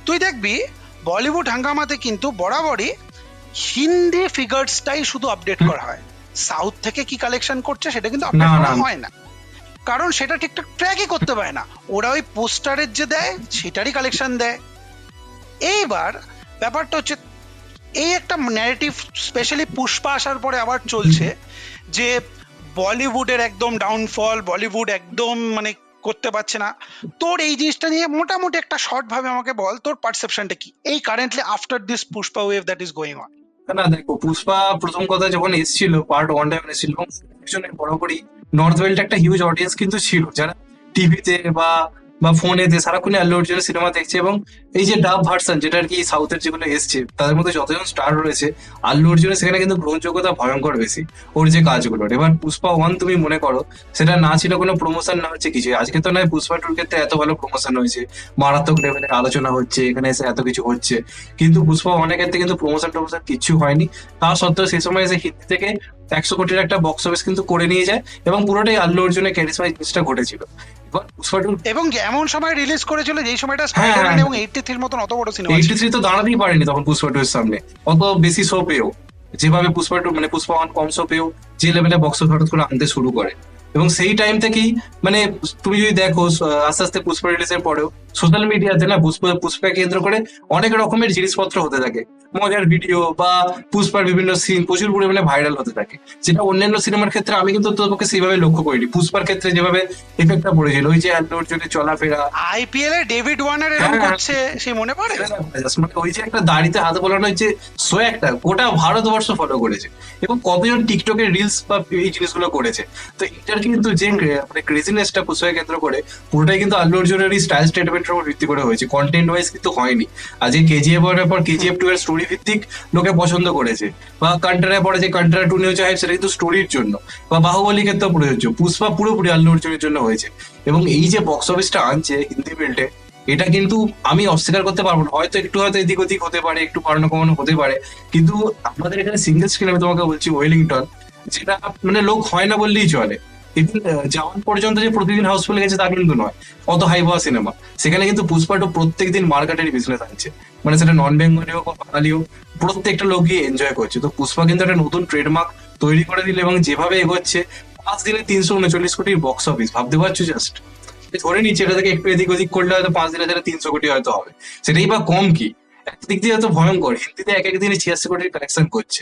তুই দেখবি বলিউড হাঙ্গামাতে কিন্তু বরাবরই হিন্দি ফিগার্সটাই শুধু আপডেট করা হয়, সাউথ থেকে কি কালেকশন করছে সেটা কিন্তু আপডেট না, করা না। হয় না, কারণ সেটা ঠিকঠাক ট্র্যাকই করতে পারে না। ওরা ওই পোস্টারের যে দেয় সেটারই কালেকশন দেয়। এইবার ব্যাপারটা হচ্ছে এই একটা ন্যারেটিভ স্পেশালি পুষ্পা আসার পরে আবার চলছে যে বলিউডের একদম ডাউনফল, বলিউড একদম মানে করতে পারছে না। তোর এই জিনিসটা নিয়ে মোটামুটি একটা শর্ট ভাবে আমাকে বল, তোর পারসেপশনটা কি এই currently after this Pushpa wave that is going on? না দেখো, পুষ্পা প্রথম কথা যখন এসেছিল, পার্ট 1 যখন এসেছিল, এবং পিছনে বরাবরই নর্থ ওয়েল্ট একটা হিউজ অডিয়েন্স কিন্তু ছিল, যারা টিভিতে বা বা ফোনেতে সারাক্ষণই আল্লু অর্জুনের সিনেমা দেখছে। এবং এই যে ডাব ভার্সন, যেটা আর কি সাউথের যেগুলো এসছে, তাদের মধ্যে যতজন স্টার রয়েছে, আল্লু অর্জুনের সেখানে কিন্তু গ্রহণযোগ্যতা ভয়ঙ্কর বেশি ওর যে কাজগুলোর। এবার পুষ্পা 1 তুমি মনে করো, সেটা না ছিল কোনো প্রমোশন, না হচ্ছে কিছু। আজকে তো নয়, পুষ্পা 2 ক্ষেত্রে এত ভালো প্রমোশন হয়েছে, মারাত্মক লেভেলের আলোচনা হচ্ছে, এখানে এসে এত কিছু হচ্ছে। কিন্তু পুষ্পা 1 এর ক্ষেত্রে কিন্তু প্রমোশন টমোশন কিচ্ছু হয়নি। তা সত্ত্বেও সেই সময় এসে হিন্দি থেকে 100 কোটির একটা বক্স অফিস কিন্তু করে নিয়ে যায়, এবং পুরোটাই আল্লু অর্জুনের ক্যারিজমা জিনিসটা ঘটেছিল। এবার পুষ্পা 2 এবং এমন সময় রিলিজ করেছিল যেই সময়টা হ্যাঁ, স্পাইডারম্যান হ্যাঁ। এবং 83 মতন অত বড় সিনেমা ছিল। 83 তো দাঁড়াতেই পারেনি তখন পুষ্পা 2 এর সামনে, অত বেশি শো পেয়েও। যেভাবে পুষ্পা 2 মানে পুষ্পা 1 কম শো পেয়েও যে লেভেলে বক্স অফিস হঠাৎ করে আনতে শুরু করে, এবং সেই টাইম থেকেই মানে তুমি যদি দেখো আস্তে আস্তে পুষ্পা রিলিজের পরেও সোশ্যাল মিডিয়াতে না পুষ্পাকে কেন্দ্র করে অনেক রকমের জিনিসপত্র হতে থাকে, মজার ভিডিও বা পুষ্পার বিভিন্ন সিন প্রচুর পরিমাণে ভাইরাল হতে থাকে, যেটা অন্যান্য সিনেমার ক্ষেত্রে আমি কিন্তু তোমাকে সেইভাবে লক্ষ্য করিনি। পুষ্পার ক্ষেত্রে যেভাবে এফেক্টটা পড়েছিল, ওই যে আল্লু অর্জুনের চলাফেরা, আইপিএল এ ডেভিড ওয়ার্নার এরকম হ্যাঁ, করছে, সেই মনে পড়ে? মানে ওই যে একটা দাড়িতে হাতে বোলানোর যে শো, একটা গোটা ভারতবর্ষ ফলো করেছে, এবং কতজন টিকটকের রিলস বা এই জিনিসগুলো করেছে। তো এটার কিন্তু যে মানে ক্রেজিনেসটা পুষ্পাকে কেন্দ্র করে পুরোটাই কিন্তু আল্লু অর্জুনের এই স্টাইল স্টেটমেন্টের উপর ভিত্তি করে হয়েছে, কন্টেন্ট ওয়াইজ কিন্তু হয়নি। আর যে কেজিএফ এর পর কেজিএফ 2 এর স্টোরি ভিত্তিক লোকে পছন্দ করেছে, বা কান্টারের পরে যে কান্টারা 2 নিয়ে হচ্ছে সেটা কিন্তু স্টোরির জন্য, বা বাহুবলী ক্ষেত্রে প্রযোজ্য। পুষ্পা পুরোপুরি আল্লু অর্জুনের জন্য হয়েছে, এবং এই যে বক্স অফিসটা আনছে হিন্দি বেল্টে, এটা কিন্তু আমি অস্বীকার করতে পারবো না। হয়তো এদিক ওদিক হতে পারে, একটু বাড়ানো কমানো হতে পারে, কিন্তু আমাদের এখানে সিঙ্গেল স্ক্রিন, আমি তোমাকে বলছি ওয়েলিংটন, যেটা মানে লোক হয় না বললেই চলে। ইভেন জওয়ান পর্যন্ত যে প্রতিদিন হাউসফুল গেছে তা কিন্তু নয়, অত হাই হওয়া সিনেমা। সেখানে কিন্তু পুষ্পা 2 প্রত্যেকদিন মার্কেটের বিজনেস আনছে, মানে সেটা নন বেঙ্গলি হোক বা বাঙালি হোক, প্রত্যেকটা লোক গিয়ে এনজয় করছে। তো পুষ্পা কিন্তু একটা নতুন ট্রেডমার্ক তৈরি করে দিল, এবং যেভাবে এগোচ্ছে 5 দিনে 339 কোটির বক্স অফিস, ভাবতে পারছো জাস্ট? ধরে নিচ্ছে এটা থেকে একটু এদিক ওদিক করলে হয়তো 5 দিনে যেটা 300 কোটি হয়তো হবে, সেটাই বা কম কি? একদিক দিয়ে হয়তো ভয়ঙ্কর, হিন্দিতে এক এক দিনে 86 কোটির কালেকশন করছে।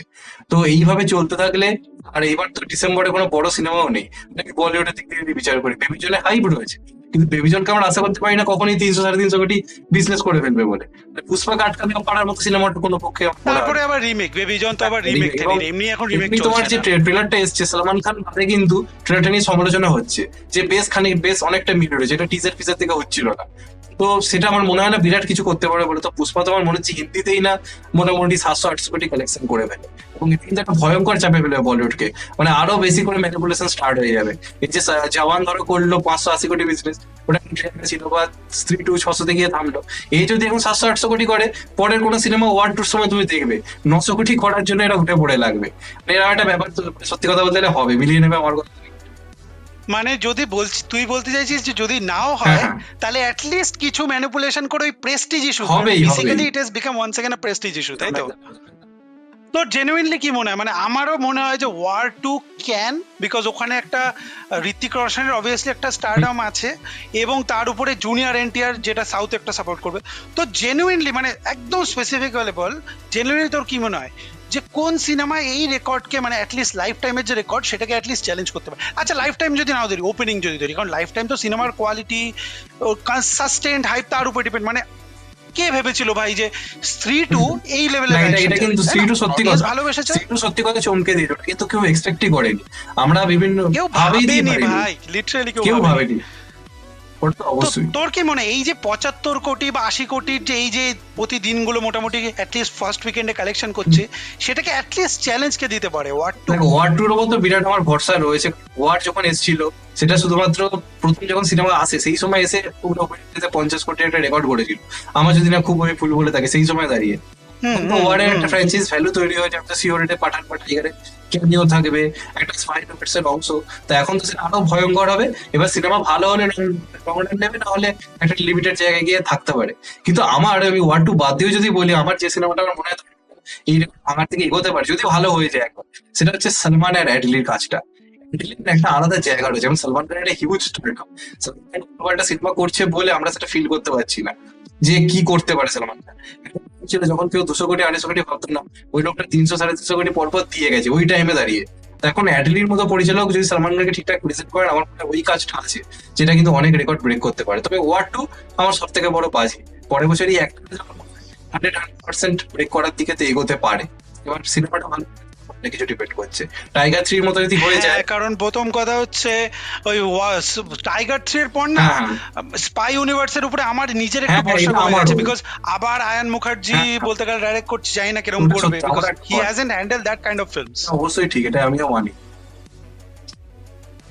তো এইভাবে চলতে থাকলে, আর এবার তো ডিসেম্বরে কোনো বড় সিনেমাও নেই, নাকি বলিউডের দিক দিয়ে যদি বিচার করি, বেবিজনে হাইপ রয়েছে, কিন্তু বেবিজনকে আমরা আশা করতে পারি না কখনই 300-350 কোটি বিজনেস করে ফেলবে বলে। পুষ্পাকে আটকাতে পারার মতো সিনেমাটা কোনো পক্ষে আমার মনে হয় না। তারপরে আবার রিমেক, বেবি জন তো আবার রিমেক থেকে, এবং এমনি এখন রিমেক এমনি তোমার চলছে যে না। ট্রেলারটা এসছে সালমান খান বাদে, কিন্তু ট্রেলারটা নিয়ে সমালোচনা হচ্ছে যে বেশ অনেকটা মিল রয়েছে, এটা টিজার ফিজার থেকে হচ্ছিল না। তো সেটা আমার মনে হয় না বিরাট কিছু করতে পারবে বলে। তো পুষ্পা তো আমার মনে হচ্ছে হিন্দিতেই না মোটামুটি 700-800 কোটি কালেকশন করে ফেলে, এবং এটা কিন্তু একটা ভয়ঙ্কর চাপে ফেলে বলিউডকে, মানে আরো বেশি করে ম্যানিপুলেশন স্টার্ট হয়ে যাবে। এই যে জওয়ান ধরো করলো 580 কোটি বিজনেস, ওটা ছিল, বা স্ত্রী 2 600 গিয়ে থামলো। এই যদি এখন 700-800 কোটি করে, পরের কোনো সিনেমা ওয়ার 2 সময় তুমি দেখবে 900 কোটি করার জন্য এরা উঠে পড়ে লাগবে। মানে এরা একটা ব্যাপার, তো সত্যি কথা বলতে গেলে হবে, মিলিয়ে নেবে আমার কথা। মানে যদি বলছি, তুই বলতে চাইছিস যে যদি নাও হ্যাঁ, হয়, হ্যাঁ। তাহলে অ্যাটলিস্ট কিছু ম্যানিপুলেশন করে ওই প্রেস্টিজ ইস্যু, হবেই, বেসিক্যালি হবেই। It has become once again a prestige issue, তাই তো? তো জেনুইনলি কি মনে হয়, মানে আমারও মনে হয় যে ওয়ার 2 ক্যান, বিকজ ওখানে একটা ঋত্বিক রোশনের অবভিয়াসলি একটা স্টারডাম আছে, এবং তার উপরে জুনিয়র এনটিআর যেটা সাউথ একটা সাপোর্ট করবে। তো জেনুইনলি মানে একদম স্পেসিফিক বল, জেনুইনলি তোর কি মনে হয় যে কোন সিনেমা এই রেকর্ডকে, মানে অ্যাটলিস্ট লাইফ টাইমের যে রেকর্ড সেটাকে অ্যাটলিস্ট চ্যালেঞ্জ করতে পারে? আচ্ছা লাইফ টাইম যদি নাও ধরি, ওপেনিং যদি ধরি, কারণ লাইফ টাইম তো সিনেমার কোয়ালিটি, সাস্টেন্ড হাইপ তার উপর ডিপেন্ড। মানে কে ভেবেছিল ভাই যে স্ত্রী 2 এই লেভেলে এটা কিন্তু স্ত্রী 2 সত্যি কথা, ভালোবেসেছে? স্ত্রী 2 সত্যি কথা চমকে দিল, কিন্তু কেউ এক্সপেক্টই করেনি। আমরা বিভিন্ন কেউ ভাবেই ভাবেনি পারিনি, ভাই, লিটারালি কেউ ভাবেনি। ওটা তো তো অবশ্যই। তোর কি মনে হয় এই যে 75 কোটি বা 80 কোটির যে এই যে প্রতিদিনগুলো মোটামুটি অ্যাটলিস্ট ফার্স্ট উইকেন্ডে কালেকশন করছে, সেটাকে অ্যাটলিস্ট চ্যালেঞ্জকে দিতে পারে ওয়ার টু? দেখো, ওয়ার টুর ওপর তো বিরাট আমার ভরসা রয়েছে। ওয়ার যখন এসেছিল, সেটা শুধুমাত্র প্রথম যখন সিনেমা আসে সেই সময় এসে পুরো 50 কোটি একটা রেকর্ড করেছিল। আমার যদি না খুব আমি ভুল বলে থাকে সেই সময় দাঁড়িয়ে। হুম তো হুম ওয়ার্ডের হুম একটা ফ্র্যাঞ্চাইজ ভ্যালু তৈরি হয়েছে, একটা সিওরিটি পাঠান টাইগারে ক্যামিও থাকবে, একটা স্পাই এর অংশ। তো এখন তো সেটা আরো ভয়ঙ্কর হবে। এবার সিনেমা ভালো হলে নেবে, না হলে একটা লিমিটেড জায়গায় গিয়ে থাকতে পারে। কিন্তু আমি ওয়ার টু বাদ দিয়ে যদি বলি, আমার যে সিনেমাটা আমার মনে হয় এই ভাঙার থেকে এগোতে পারে যদি ভালো হয়ে যায় একবার, সেটা হচ্ছে সালমান আর অ্যাডলির কাজটা। অ্যাডলির একটা আলাদা জায়গা রয়েছে, যেমন সালমান খান একটা হিউজ স্টারডম। সালমান খান একটা সিনেমা করছে বলে আমরা সেটা ফিল করতে পারছি না যে কি করতে পারে সালমান খান। ছিল যখন কেউ 200 কোটি 250 কোটি ভাবতো না, ওই লোকটা 300 সাড়ে 300 কোটি পরপর দিয়ে গেছে ওই টাইমে দাঁড়িয়ে। তো এখন অ্যাডলির মতো পরিচালক যদি সালমান খানকে ঠিকঠাক প্রেজেন্ট করেন, আমার মনে হয় ওই কাজটা আছে যেটা কিন্তু অনেক রেকর্ড ব্রেক করতে পারে। তবে ওয়ার টু আমার সব থেকে বড় বাজি, পরের বছরই একটা 100% ব্রেক করার দিকে তো এগোতে পারে। এবার সিনেমাটা ভালো অনেক কিছু ডিপেন্ড করছে। টাইগার 3-র মতো যদি হয়ে হ্যাঁ, যায়। কারণ প্রথম কথা হচ্ছে ওই টাইগার 3 এর পর না হ্যাঁ, স্পাই ইউনিভার্সের উপরে আমার নিজের একটু হ্যাঁ, হ্যাঁ, ভরসা এটা কমে গেছে, আমারও। বিকজ আবার আয়ান মুখার্জি হ্যাঁ, হ্যাঁ, বলতে গেলে ডাইরেক্ট করছে, জানি না কিরকম ওটা করবে, সত্যি, বিকজ আমার একটা he hasn't handle that kind of films. অবশ্যই ঠিক, এটা আমিও মানি।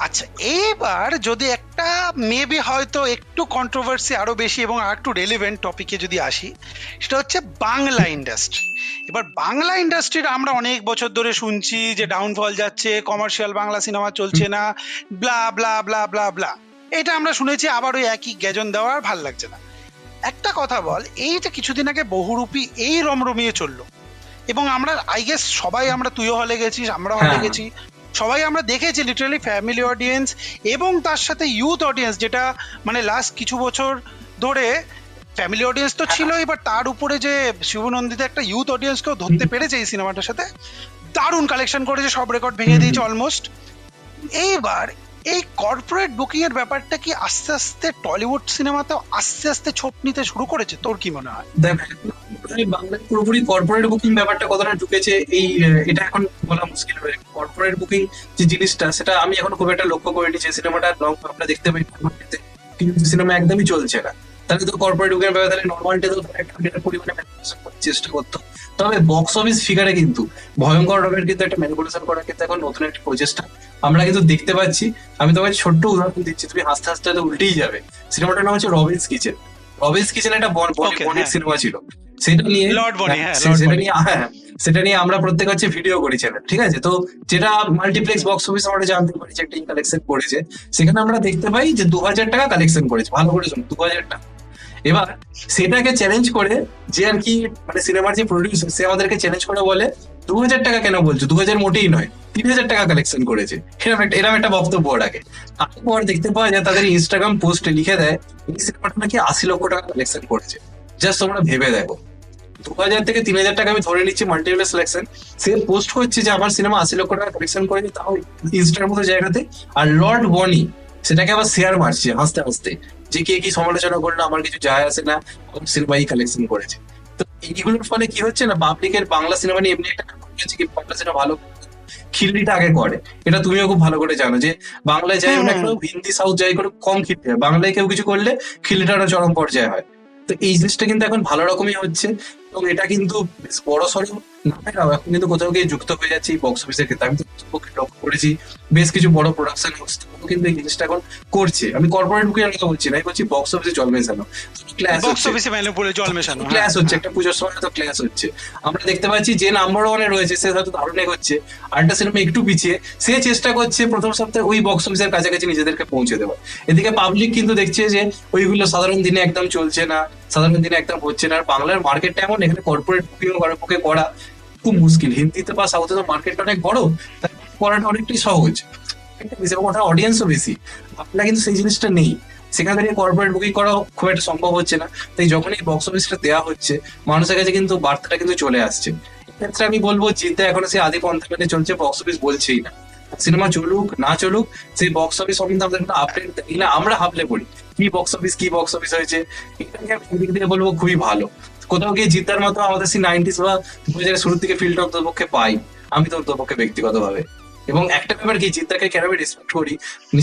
আচ্ছা, এবার যদি একটা মেবি হয়তো একটু কন্ট্রোভার্সি আরো বেশি এবং আর একটু রেলিভেন্ট টপিকে যদি আসি, সেটা হচ্ছে বাংলা ইন্ডাস্ট্রি। এবার বাংলা ইন্ডাস্ট্রির আমরা অনেক বছর ধরে শুনছি যে ডাউনফল যাচ্ছে, কমার্শিয়াল বাংলা সিনেমা চলছে না, ব্লা ব্লা ব্লা ব্লা ব্লা। এটা আমরা শুনেছি, আবার ওই একই গ্যাজন দেওয়া আর ভাল লাগছে না। একটা কথা বল, এই যে কিছুদিন আগে বহুরূপী এই রমরমিয়ে চললো, এবং আমরা আই গেস সবাই, আমরা, তুইও হলে গেছিস, আমরা হলে হ্যাঁ, গেছি, সবাই আমরা দেখেছি লিটারালি ফ্যামিলি অডিয়েন্স এবং তার সাথে ইউথ অডিয়েন্স, যেটা মানে লাস্ট কিছু বছর ধরে ফ্যামিলি অডিয়েন্স তো হ্যাঁ, ছিলই, এবার তার উপরে যে শিবনন্দিতে একটা ইউথ অডিয়েন্সকেও ধরতে পেরেছে এই সিনেমাটার সাথে, দারুণ কালেকশন করেছে, সব রেকর্ড ভেঙে দিয়েছে অলমোস্ট। এইবার এই কর্পোরেট বুকিং এর ব্যাপারটা কি আস্তে আস্তে টলিউড সিনেমাতেও আস্তে আস্তে ছোপ নিতে শুরু করেছে, তোর কি মনে হয়? দেখ, বাংলায় পুরোপুরি কর্পোরেট বুকিং ব্যাপারটা কতটা ঢুকেছে এটা এখন বলা মুশকিল হয়ে গেছে। কর্পোরেট বুকিং যে জিনিসটা, সেটা আমি এখন খুব একটা লক্ষ্য করিনি। যে সিনেমাটা লং আমরা দেখতে পাই নর্মালিতে, কিন্তু সিনেমা একদমই চলছে না, তাহলে তো কর্পোরেট বুকিং ব্যাপারে তাহলে নর্মালিতে তো একটা পরিমাণে ম্যানিপুলেশন করার চেষ্টা করতো। তবে বক্স অফিস ফিগারে কিন্তু ভয়ঙ্কর রকমের কিন্তু একটা ম্যানিপুলেশন করা কিন্তু এখন নতুন একটা প্রচেষ্টা আমরা কিন্তু দেখতে পাচ্ছি। আমি তোমাকে ছোট্ট উদাহরণ দিচ্ছি, তুমি হাসতে হাসতে হয়তো উল্টেই যাবে। সিনেমাটার নাম হচ্ছে রবিন্স কিচেন। রবিন্স কিচেন একটা ওকে, বনের হ্যাঁ, সিনেমা ছিল। সেটা নিয়ে লর্ড বনি, হ্যাঁ, সে- লর্ড সেটা বনি। নিয়ে হ্যাঁ, সেটা নিয়ে আমরা প্রত্যেক হচ্ছে ভিডিও করি চ্যানেল, ঠিক আছে? তো যেটা মাল্টিপ্লেক্স বক্স অফিস আমরা জানতে পারি যে একটা কালেকশন করেছে, সেখানে আমরা দেখতে পাই যে 2000 টাকা কালেকশন করেছে। ভালো করে শুনুন, 2000 টাকা। এবার সেটাকে চ্যালেঞ্জ করে যে আর কি, মানে সিনেমার যে প্রডিউসার, সে আমাদেরকে চ্যালেঞ্জ করে বলে 2000 টাকা কেন বলছো, 2000 মোটেই নয়, 3000 টাকা কালেকশন করেছে। এরকম একটা বক্তব্য রাখে। তারপর দেখতে পাওয়া যায় তাদের ইনস্টাগ্রাম পোস্টে লিখে দেয় এই সিনেমাটা নাকি 80 লক্ষ টাকা কালেকশন করেছে। জাস্ট তোমরা ভেবে দেখো, 2000 থেকে 3000 টাকা আমি ধরে নিচ্ছি মাল্টিপ্লেক্স সিলেকশন। সে পোস্ট করছে যে আমার সিনেমা 80 লক্ষ টাকা কালেকশন করেছে, তাও ইনস্টার মতো জায়গাতে। আর লর্ড বনি সেটাকে আবার শেয়ার মারছে হাসতে হাসতে, যে কে কি সমালোচনা করলো আমার কিছু যায় আসে না, আমার সিনেমাই কালেকশন করেছে। তো এইগুলোর ফলে কি হচ্ছে না, পাবলিকের বাংলা সিনেমা নিয়ে এমনি একটা ব্যাপার হচ্ছে কি, বাংলা সিনেমা ভালো খিল্লিটা আগে করে। এটা তুমিও খুব ভালো করে জানো যে বাংলায় যাই হুম হোক না হুম কেন, হিন্দি সাউথ যাই করে কম খিল্লি হয়, বাংলায় কেউ কিছু করলে খিল্লিটা একটা চরম পর্যায়ে হয়। তো এই জিনিসটা কিন্তু এখন ভালো রকমই হচ্ছে, এবং এটা কিন্তু বেশ বড় সড়ো নামেরাও এখন কিন্তু কোথাও গিয়ে যুক্ত হয়ে যাচ্ছে এই বক্স অফিসের ক্ষেত্রে। আমি তো লক্ষ্য করেছি বেশ কিছু বড় প্রোডাকশন হাউস কিন্তু এই জিনিসটা এখন করছে। আমি কর্পোরেট বুকিং এর কথা বলছি না, আমি বলছি বক্স অফিসে জল মেশানো ক্লাস বক্স হচ্ছে। অফিসে ম্যানিপুলে জল মেশানো, হ্যাঁ ক্লাস হচ্ছে, হ্যাঁ। একটা পুজোর সময় তো ক্লাস হচ্ছে। আমরা দেখতে পাচ্ছি যে নাম্বার ওয়ানে রয়েছে সে হয়তো দারুণ এগোচ্ছে, আরেকটা সিনেমা একটু পিছিয়ে, সে চেষ্টা করছে প্রথম সপ্তাহে ওই বক্স অফিসের কাছাকাছি নিজেদেরকে পৌঁছে দেওয়া। এদিকে পাবলিক কিন্তু দেখছে যে ওইগুলো সাধারণ দিনে একদম চলছে না, সাধারণ দিনে একদম হচ্ছে না। আর বাংলার মার্কেটটা এমন, এখানে কর্পোরেট বুকিং করার পক্ষে করা খুব মুশকিল। হিন্দিতে বা সাউথে তো মার্কেটটা অনেক বড়, তাই করাটা অনেকটাই সহজ, একটা বেশি, এবং ওটার অডিয়েন্সও বেশি। আপনার কিন্তু সেই জিনিসটা নেই, সেখান থেকে কর্পোরেট বুকিং করা খুব একটা সম্ভব হচ্ছে না। তাই যখন এই বক্স অফিসটা দেওয়া হচ্ছে, মানুষের কাছে কিন্তু বার্তাটা কিন্তু চলে আসছে। এক্ষেত্রে আমি বলবো জিদ্দা এখনো সেই আদি পন্থা মেনে চলছে, বক্স অফিস বলছেই না। সিনেমা চলুক না চলুক, সেই বক্স অফিস সম্বন্ধে আমাদের একটা আপডেট দিই না, আমরা হাবলে পড়ি কি বক্স অফিস হয়েছে। এটাকে আমি দিক দিয়ে বলবো খুবই ভালো। কোথাও গিয়ে জিদ্দার মতো আমাদের সেই 90s বা 2000 শুরুর দিকে ফিল্ড অফ পক্ষে পাই, আমি তো ওর পক্ষে ব্যক্তিগতভাবে। এবং একটা ব্যাপার কি, জিদ্দাকে কেন আমি রেসপেক্ট করি,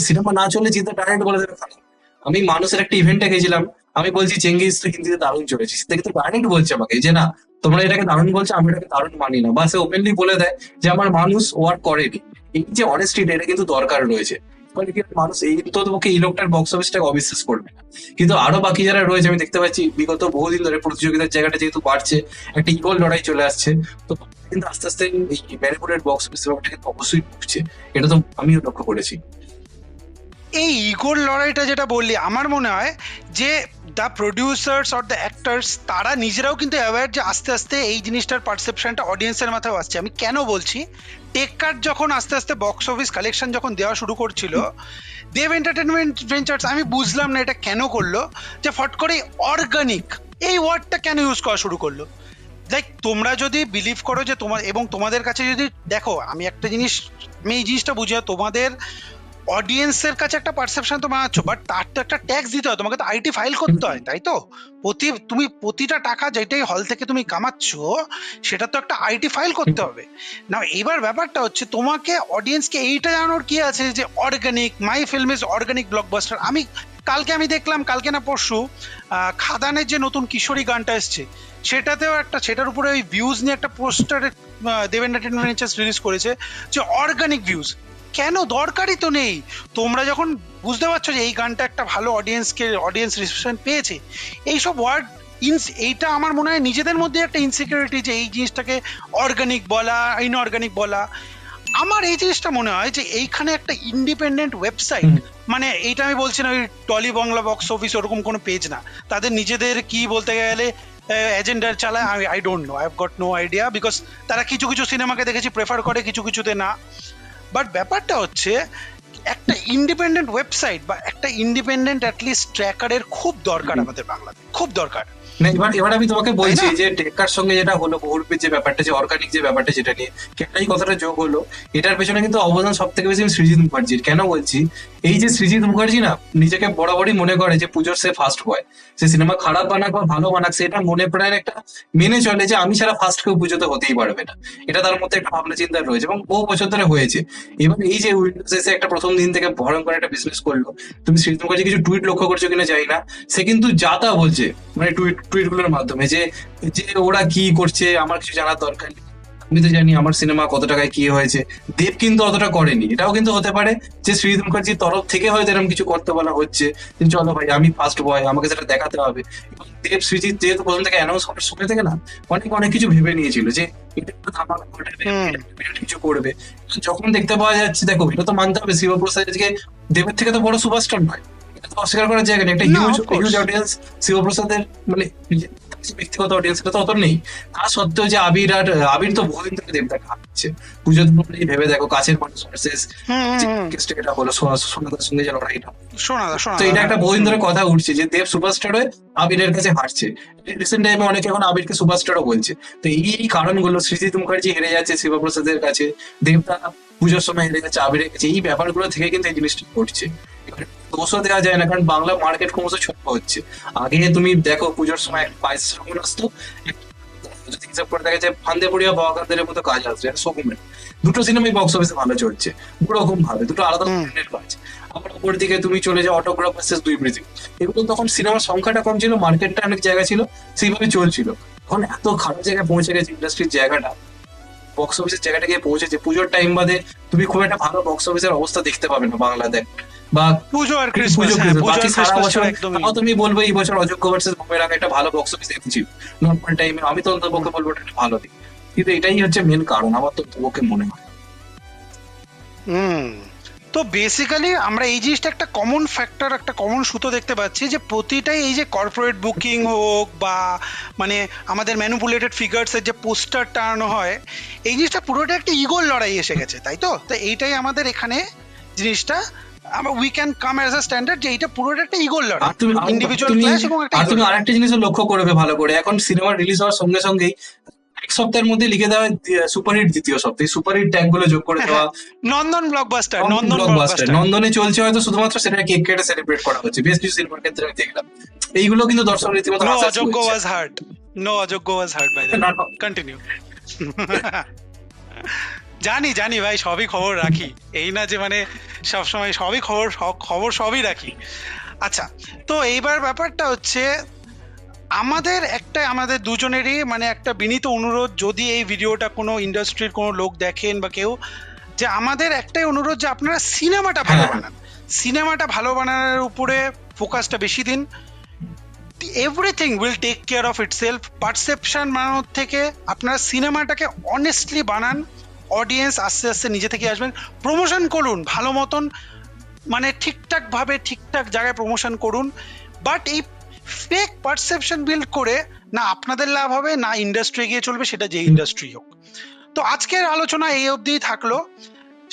সিনেমা না চলে জিদ্দা ডাইরেক্ট বলে দেবে খারাপ, আমি মানুষের একটা ইভেন্টে গেছিলাম, আমি বলছি চেঙ্গিস তো হিন্দিতে দারুণ চলেছে, দেখে তো ডাইরেক্ট বলছে আমাকে যে না তোমরা এটাকে দারুণ বলছো, আমি এটাকে দারুণ মানি না, বা সে ওপেনলি বলে দেয় যে আমার মানুষ ওয়ার্ক করেনি। এই যে অনেস্টি, এটা কিন্তু দরকার রয়েছে। ফলে কি মানুষ এই তো তোমাকে এই লোকটার বক্স অফিসটাকে অবিশ্বাস করবে না। কিন্তু আরো বাকি যারা রয়েছে আমি দেখতে পাচ্ছি বিগত বহুদিন ধরে প্রতিযোগিতার জায়গাটা যেহেতু বাড়ছে, একটা ইগোর লড়াই চলে আসছে, তো কিন্তু আস্তে আস্তে এই ম্যানিপুলেট বক্স অফিস ব্যাপারটা কিন্তু অবশ্যই ঢুকছে। এটা তো আমিও লক্ষ্য করেছি। এই ইগোর লড়াইটা যেটা বললি, আমার মনে হয় যে the producers or the actors তারা নিজেরাও কিন্তু অ্যাওয়্যার যে আস্তে আস্তে এই জিনিসটার পারসেপশনটা অডিয়েন্সের মাথায় আসছে। আমি কেন বলছি, টেক্কার যখন আস্তে আস্তে বক্স অফিস কালেকশন যখন দেওয়া শুরু করছিল, দেব এন্টারটেনমেন্ট ভেঞ্চার্স, আমি বুঝলাম না এটা কেন করলো, যে ফট করে অর্গানিক এই ওয়ার্ডটা কেন ইউজ করা শুরু করলো। লাইক তোমরা যদি বিলিভ করো যে তোমার এবং তোমাদের কাছে যদি দেখো, আমি একটা জিনিস, আমি এই জিনিসটা বুঝি, তোমাদের অডিয়েন্সের কাছে একটা পারসেপশন তো বানাচ্ছ, বাট তার তো একটা ট্যাক্স দিতে হয়, তোমাকে তো আইটি ফাইল করতে হয়, তাই তো? তুমি প্রতিটা টাকা যেটাই হল থেকে তুমি কামাচ্ছ, সেটা তো একটা আইটি ফাইল করতে হবে না। এবার ব্যাপারটা হচ্ছে, তোমাকে অডিয়েন্সকে এইটা জানানোর কি আছে যে organic, my film is organic blockbuster. আমি দেখলাম, কালকে না পরশু খাদানের যে নতুন কিশোরী গানটা এসছে, সেটাতেও একটা, সেটার উপরে ওই ভিউজ নিয়ে একটা পোস্টার দেব এন্টারটেনমেন্ট রিলিজ করেছে যে অর্গানিক ভিউজ। কেন? দরকারই তো নেই। তোমরা যখন বুঝতে পারছো যে এই গানটা একটা ভালো অডিয়েন্স রিসেপশন পেয়েছে, এইসব ওয়ার্ড এইটা আমার মনে হয় নিজেদের মধ্যে একটা ইনসিকিউরিটি, যে এই জিনিসটাকে অর্গানিক বলা, ইনঅর্গানিক বলা। আমার এই জিনিসটা মনে হয় যে এইখানে একটা ইন্ডিপেন্ডেন্ট ওয়েবসাইট, মানে এইটা আমি বলছি না ওই টলি বাংলা বক্স অফিস ওরকম কোনো পেজ না, তাদের নিজেদের কি বলতে গেলে এজেন্ডার চালায়, I don't know, I have got no idea, because তারা কিছু কিছু সিনেমাকে দেখেছি প্রেফার করে, কিছু কিছুতে না। বাট ব্যাপারটা হচ্ছে, একটা ইন্ডিপেন্ডেন্ট ওয়েবসাইট বা একটা ইন্ডিপেন্ডেন্ট অ্যাটলিস্ট ট্র্যাকারের খুব দরকার আমাদের বাংলাতে, খুব দরকার। না, এবার আমি তোমাকে বলছি যে টেক্কার সঙ্গে যেটা হলো, বহুরূপের যে ব্যাপারটা, যে অর্গানিক যে ব্যাপারটা যেটা নিয়ে কেনই কথাটা যোগ হলো, এটার পেছনে কিন্তু অবদান সব থেকে বেশি সৃজিত মুখার্জির। কেন বলছি, এই যে সৃজিত মুখার্জি না নিজেকে বরাবরই মনে করে যে পুজোর সে ফার্স্ট বয়, সে সিনেমা খারাপ বানাক বা ভালো বানাক, সেটা মনে প্রায় একটা মেনে চলে যে আমি ছাড়া ফার্স্ট কেউ পুজোতে হতেই পারবে না। এটা তার মধ্যে একটা ভাবনা চিন্তা রয়েছে এবং বহু বছর ধরে হয়েছে। এবার এই যে উইন্ডোজ এসে একটা প্রথম দিন থেকে ভয়ঙ্কর একটা বিজনেস করলো, তুমি সৃজিত মুখার্জি কিছু টুইট লক্ষ্য করছো কিনা জানি না, সে কিন্তু যা তা বলছে, মানে টুইট গুলোর মাধ্যমে যে যে ওরা কি করছে আমার কিছু জানার দরকার নেই, আমি তো জানি আমার সিনেমা কত টাকায় কি হয়েছে। দেব কিন্তু অতটা করেনি। এটাও কিন্তু হতে পারে যে সৃজিত মুখার্জির তরফ থেকে হয়তো এরকম কিছু করতে বলা হচ্ছে যে চলো ভাই আমি ফার্স্ট বয়, আমাকে সেটা দেখাতে হবে। এবং দেব সৃজিত যেহেতু প্রথম থেকে অ্যানাউন্স করার সময় থেকে না অনেক অনেক কিছু ভেবে নিয়েছিল যে এটা একটা ধামাকা ঘটাবে, বিরাট কিছু করবে। যখন দেখতে পাওয়া যাচ্ছে, দেখো এটা তো মানতে হবে শিবপ্রসাদ আজকে দেবের থেকে তো বড় সুপারস্টার নয়, এটা তো অস্বীকার করার জায়গা নেই। একটা হিউজ অডিয়েন্স শিবপ্রসাদের, মানে ব্যক্তিগত অডিয়েন্স তো অত নেই। তা সত্ত্বেও যে আবির তো বহুদিন থেকে দেবদাকে হাঁটছে। পুজো ভেবে দেখো, কাছের মানুষ ভার্সেস এটা হলো সোনাদার সঙ্গে যে লড়াইটা, তো এটা একটা বহুদিন ধরে কথা উঠছে যে দেব সুপারস্টার হয়ে আবিরের কাছে হারছে। রিসেন্ট টাইমে অনেকে এখন আবিরকে সুপারস্টারও বলছে। তো এই কারণগুলো, সৃজিত মুখার্জি হেরে যাচ্ছে শিবপ্রসাদের কাছে, দেবদা পুজোর সময় হেরে যাচ্ছে আবিরের কাছে, এই ব্যাপারগুলো থেকে কিন্তু এই জিনিসটা ঘটছে। দোষও দেওয়া যায় না, কারণ বাংলা মার্কেট ক্রমশ ছোট হচ্ছে। আগে তুমি দেখো পুজোর সময় একটা পায়েস শ্রাবণ আসতো, যদি হিসাব করে দেখা যায় ফান্দে পড়িয়া বাবাকান্দের মতো কাজ আসছে, সোকুমের দুটো সিনেমাই বক্স অফিসে ভালো চলছে, দুরকম ভাবে, দুটো আলাদা ধরনের কাজ। আবার অপর দিকে তুমি চলে যাও অটোগ্রাফ ভার্সেস দুই ব্রিজিং, এগুলো তখন সিনেমার সংখ্যাটা কম ছিল, মার্কেটটা অনেক জায়গা ছিল, সেইভাবে চলছিল। এখন এত খারাপ জায়গায় পৌঁছে গেছে ইন্ডাস্ট্রির জায়গাটা, বক্স অফিসের জায়গাটা গিয়ে পৌঁছেছে, পুজোর টাইম বাদে তুমি খুব একটা ভালো বক্স অফিসের অবস্থা দেখতে পাবে না বাংলাতে, বা পুজো আর ক্রিসমাস, বাকি সারা বছর। তাও তুমি বলবো এই বছর অযোগ্য ভার্সেস বুমেরাং একটা ভালো বক্স অফিস দেখেছিল নর্মাল টাইমে, আমি তো অন্তপক্ষে বলবো এটা একটা ভালো দিক। কিন্তু এটাই হচ্ছে মেন কারণ আমার তো অন্তপক্ষে মনে হয়। তো বেসিক্যালি আমরা এই জিনিসটা একটা কমন ফ্যাক্টর, একটা কমন সূত্র দেখতে পাচ্ছি, যে প্রতিটাই এই যে কর্পোরেট বুকিং হোক বা মানে আমাদের ম্যানিপুলেটেড ফিগার্সের যে পোস্টার টানানো হয়, এই জিনিসটা পুরোটা একটা ইগোর লড়াই এসে গেছে, তাই তো? তো এইটাই আমাদের এখানে জিনিসটা, we can come as a standard যে এটা পুরোটা একটা ইগোর লড়াই, ইন্ডিভিজুয়াল ক্লাশ এবং একটা। আর তুমি আরেকটা জিনিস লক্ষ্য করবে ভালো করে, এখন সিনেমা রিলিজ হওয়ার সঙ্গে সঙ্গেই এক সপ্তাহের মধ্যে লিখে দেওয়া সুপারহিট দ্বিতীয় সপ্তাহে, সুপারহিট ট্যাগ গুলো যোগ করে দেওয়া, নন্দন ব্লকবাস্টার, নন্দনে চলছে হয়তো শুধুমাত্র সেটা কেক কেটে সেলিব্রেট করা হচ্ছে, বেশ কিছু সিনেমার ক্ষেত্রে আমি দেখলাম। এইগুলো কিন্তু দর্শক রীতিমতো অযোগ্য ওয়াজ হার্ট, নো অযোগ্য was hurt, by the way continue. জানি ভাই, সবই খবর রাখি, এই না যে মানে সবসময় সবই খবর সবই রাখি। আচ্ছা, তো এইবার ব্যাপারটা হচ্ছে আমাদের দুজনেরই মানে একটা বিনীত অনুরোধ, যদি এই ভিডিওটা কোনো ইন্ডাস্ট্রির কোনো লোক দেখেন বা কেউ, যে আমাদের একটাই অনুরোধ যে আপনারা সিনেমাটা ভালো হ্যাঁ। বানান, সিনেমাটা ভালো বানানোর উপরে ফোকাসটা বেশি দিন। Everything will take care of itself. Perception বানানোর থেকে আপনারা সিনেমাটাকে অনেস্টলি বানান, অডিয়েন্স আস্তে আস্তে নিজে থেকে আসবেন। প্রমোশন করুন ভালো মতন, মানে ঠিকঠাক ভাবে ঠিকঠাক জায়গায় প্রমোশন করুন, বাট এই ফেক পারসেপশন বিল্ড করে না আপনাদের লাভ হবে না ইন্ডাস্ট্রি এগিয়ে চলবে, সেটা যে ইন্ডাস্ট্রি হোক। তো আজকের আলোচনা এই অবধিই থাকলো।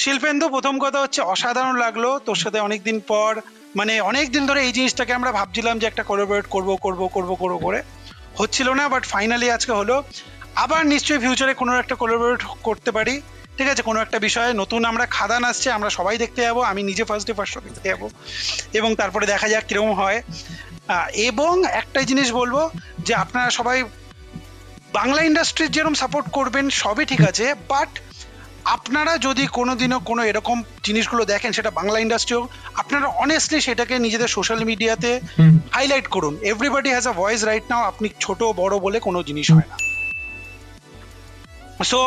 শিল্পেন্দু, প্রথম কথা হচ্ছে অসাধারণ লাগলো তোর সাথে অনেকদিন পর, মানে অনেকদিন ধরে এই জিনিসটাকে আমরা ভাবছিলাম যে একটা কোলাবোরেট করবো করবো করবো করবো করে হচ্ছিল না, বাট ফাইনালি আজকে হলো। আবার নিশ্চয়ই ফিউচারে কোনো একটা কোলাবোরেট করতে পারি, ঠিক আছে, কোনো একটা বিষয়ে। নতুন আমরা খাদান আসছে, আমরা সবাই দেখতে যাবো, আমি নিজে ফার্স্ট দেখতে যাবো, এবং তারপরে দেখা যাক কিরকম হয়। এবং একটাই জিনিস বলবো যে আপনারা সবাই বাংলা ইন্ডাস্ট্রির যেরকম সাপোর্ট করবেন সবই ঠিক আছে, বাট আপনারা যদি কোনোদিনও কোনো এরকম জিনিসগুলো দেখেন, সেটা বাংলা ইন্ডাস্ট্রি হোক, আপনারা অনেস্টলি সেটাকে নিজেদের সোশ্যাল মিডিয়াতে হাইলাইট করুন। Everybody has a voice right now, আপনি ছোট বড় বলে কোনো জিনিস হয় না। সো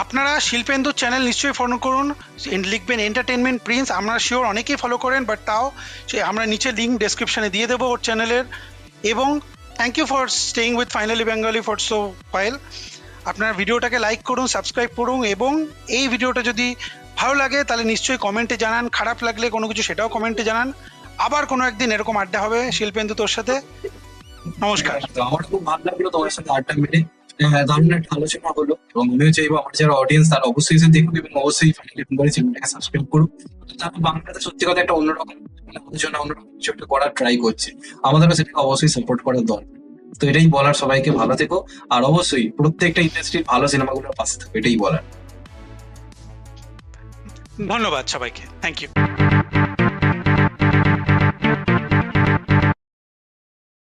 আপনারা শিল্পেন্দুর চ্যানেল নিশ্চয়ই ফলো করুন, লিখবেন এন্টারটেনমেন্ট প্রিন্স, আমরা শিওর অনেকেই ফলো করেন, বাট তাও সে আমরা নিচে লিঙ্ক ডেসক্রিপশনে দিয়ে দেবো ওর চ্যানেলের। এবং thank you for staying with Finally Bengali for so file. আপনার ভিডিওটাকে লাইক করুন, সাবস্ক্রাইব করুন, এবং এই ভিডিওটা যদি ভালো লাগে তাহলে নিশ্চয়ই কমেন্টে জানান, খারাপ লাগলে কোনো কিছু সেটাও কমেন্টে জানান। আবার কোনো একদিন এরকম আড্ডা হবে শিল্পেন্দু তোর সাথে। নমস্কার। তো আমার খুব ভালো লাগলো তোমার সাথে আড্ডা মেরে, দারুণ একটা আলোচনা হলো, এবং আমিও চাইবো আমার যারা অডিয়েন্স তারা অবশ্যই এসে দেখুক, এবং অবশ্যই ফাইনালি বেঙ্গলি চ্যানেলটাকে সাবস্ক্রাইব করুক। তারপর বাংলাতে সত্যি কথা একটা অন্যরকম আলোচনা, অন্যরকম কিছু একটা করার ট্রাই করছে, আমাদেরও সেটাকে অবশ্যই সাপোর্ট করার দরকার। তো এটাই বলার, সবাইকে ভালো থেকো, আর অবশ্যই প্রত্যেকটা ইন্ডাস্ট্রির ভালো সিনেমাগুলোর পাশে থাকো, এটাই বলার। ধন্যবাদ সবাইকে, থ্যাংক ইউ।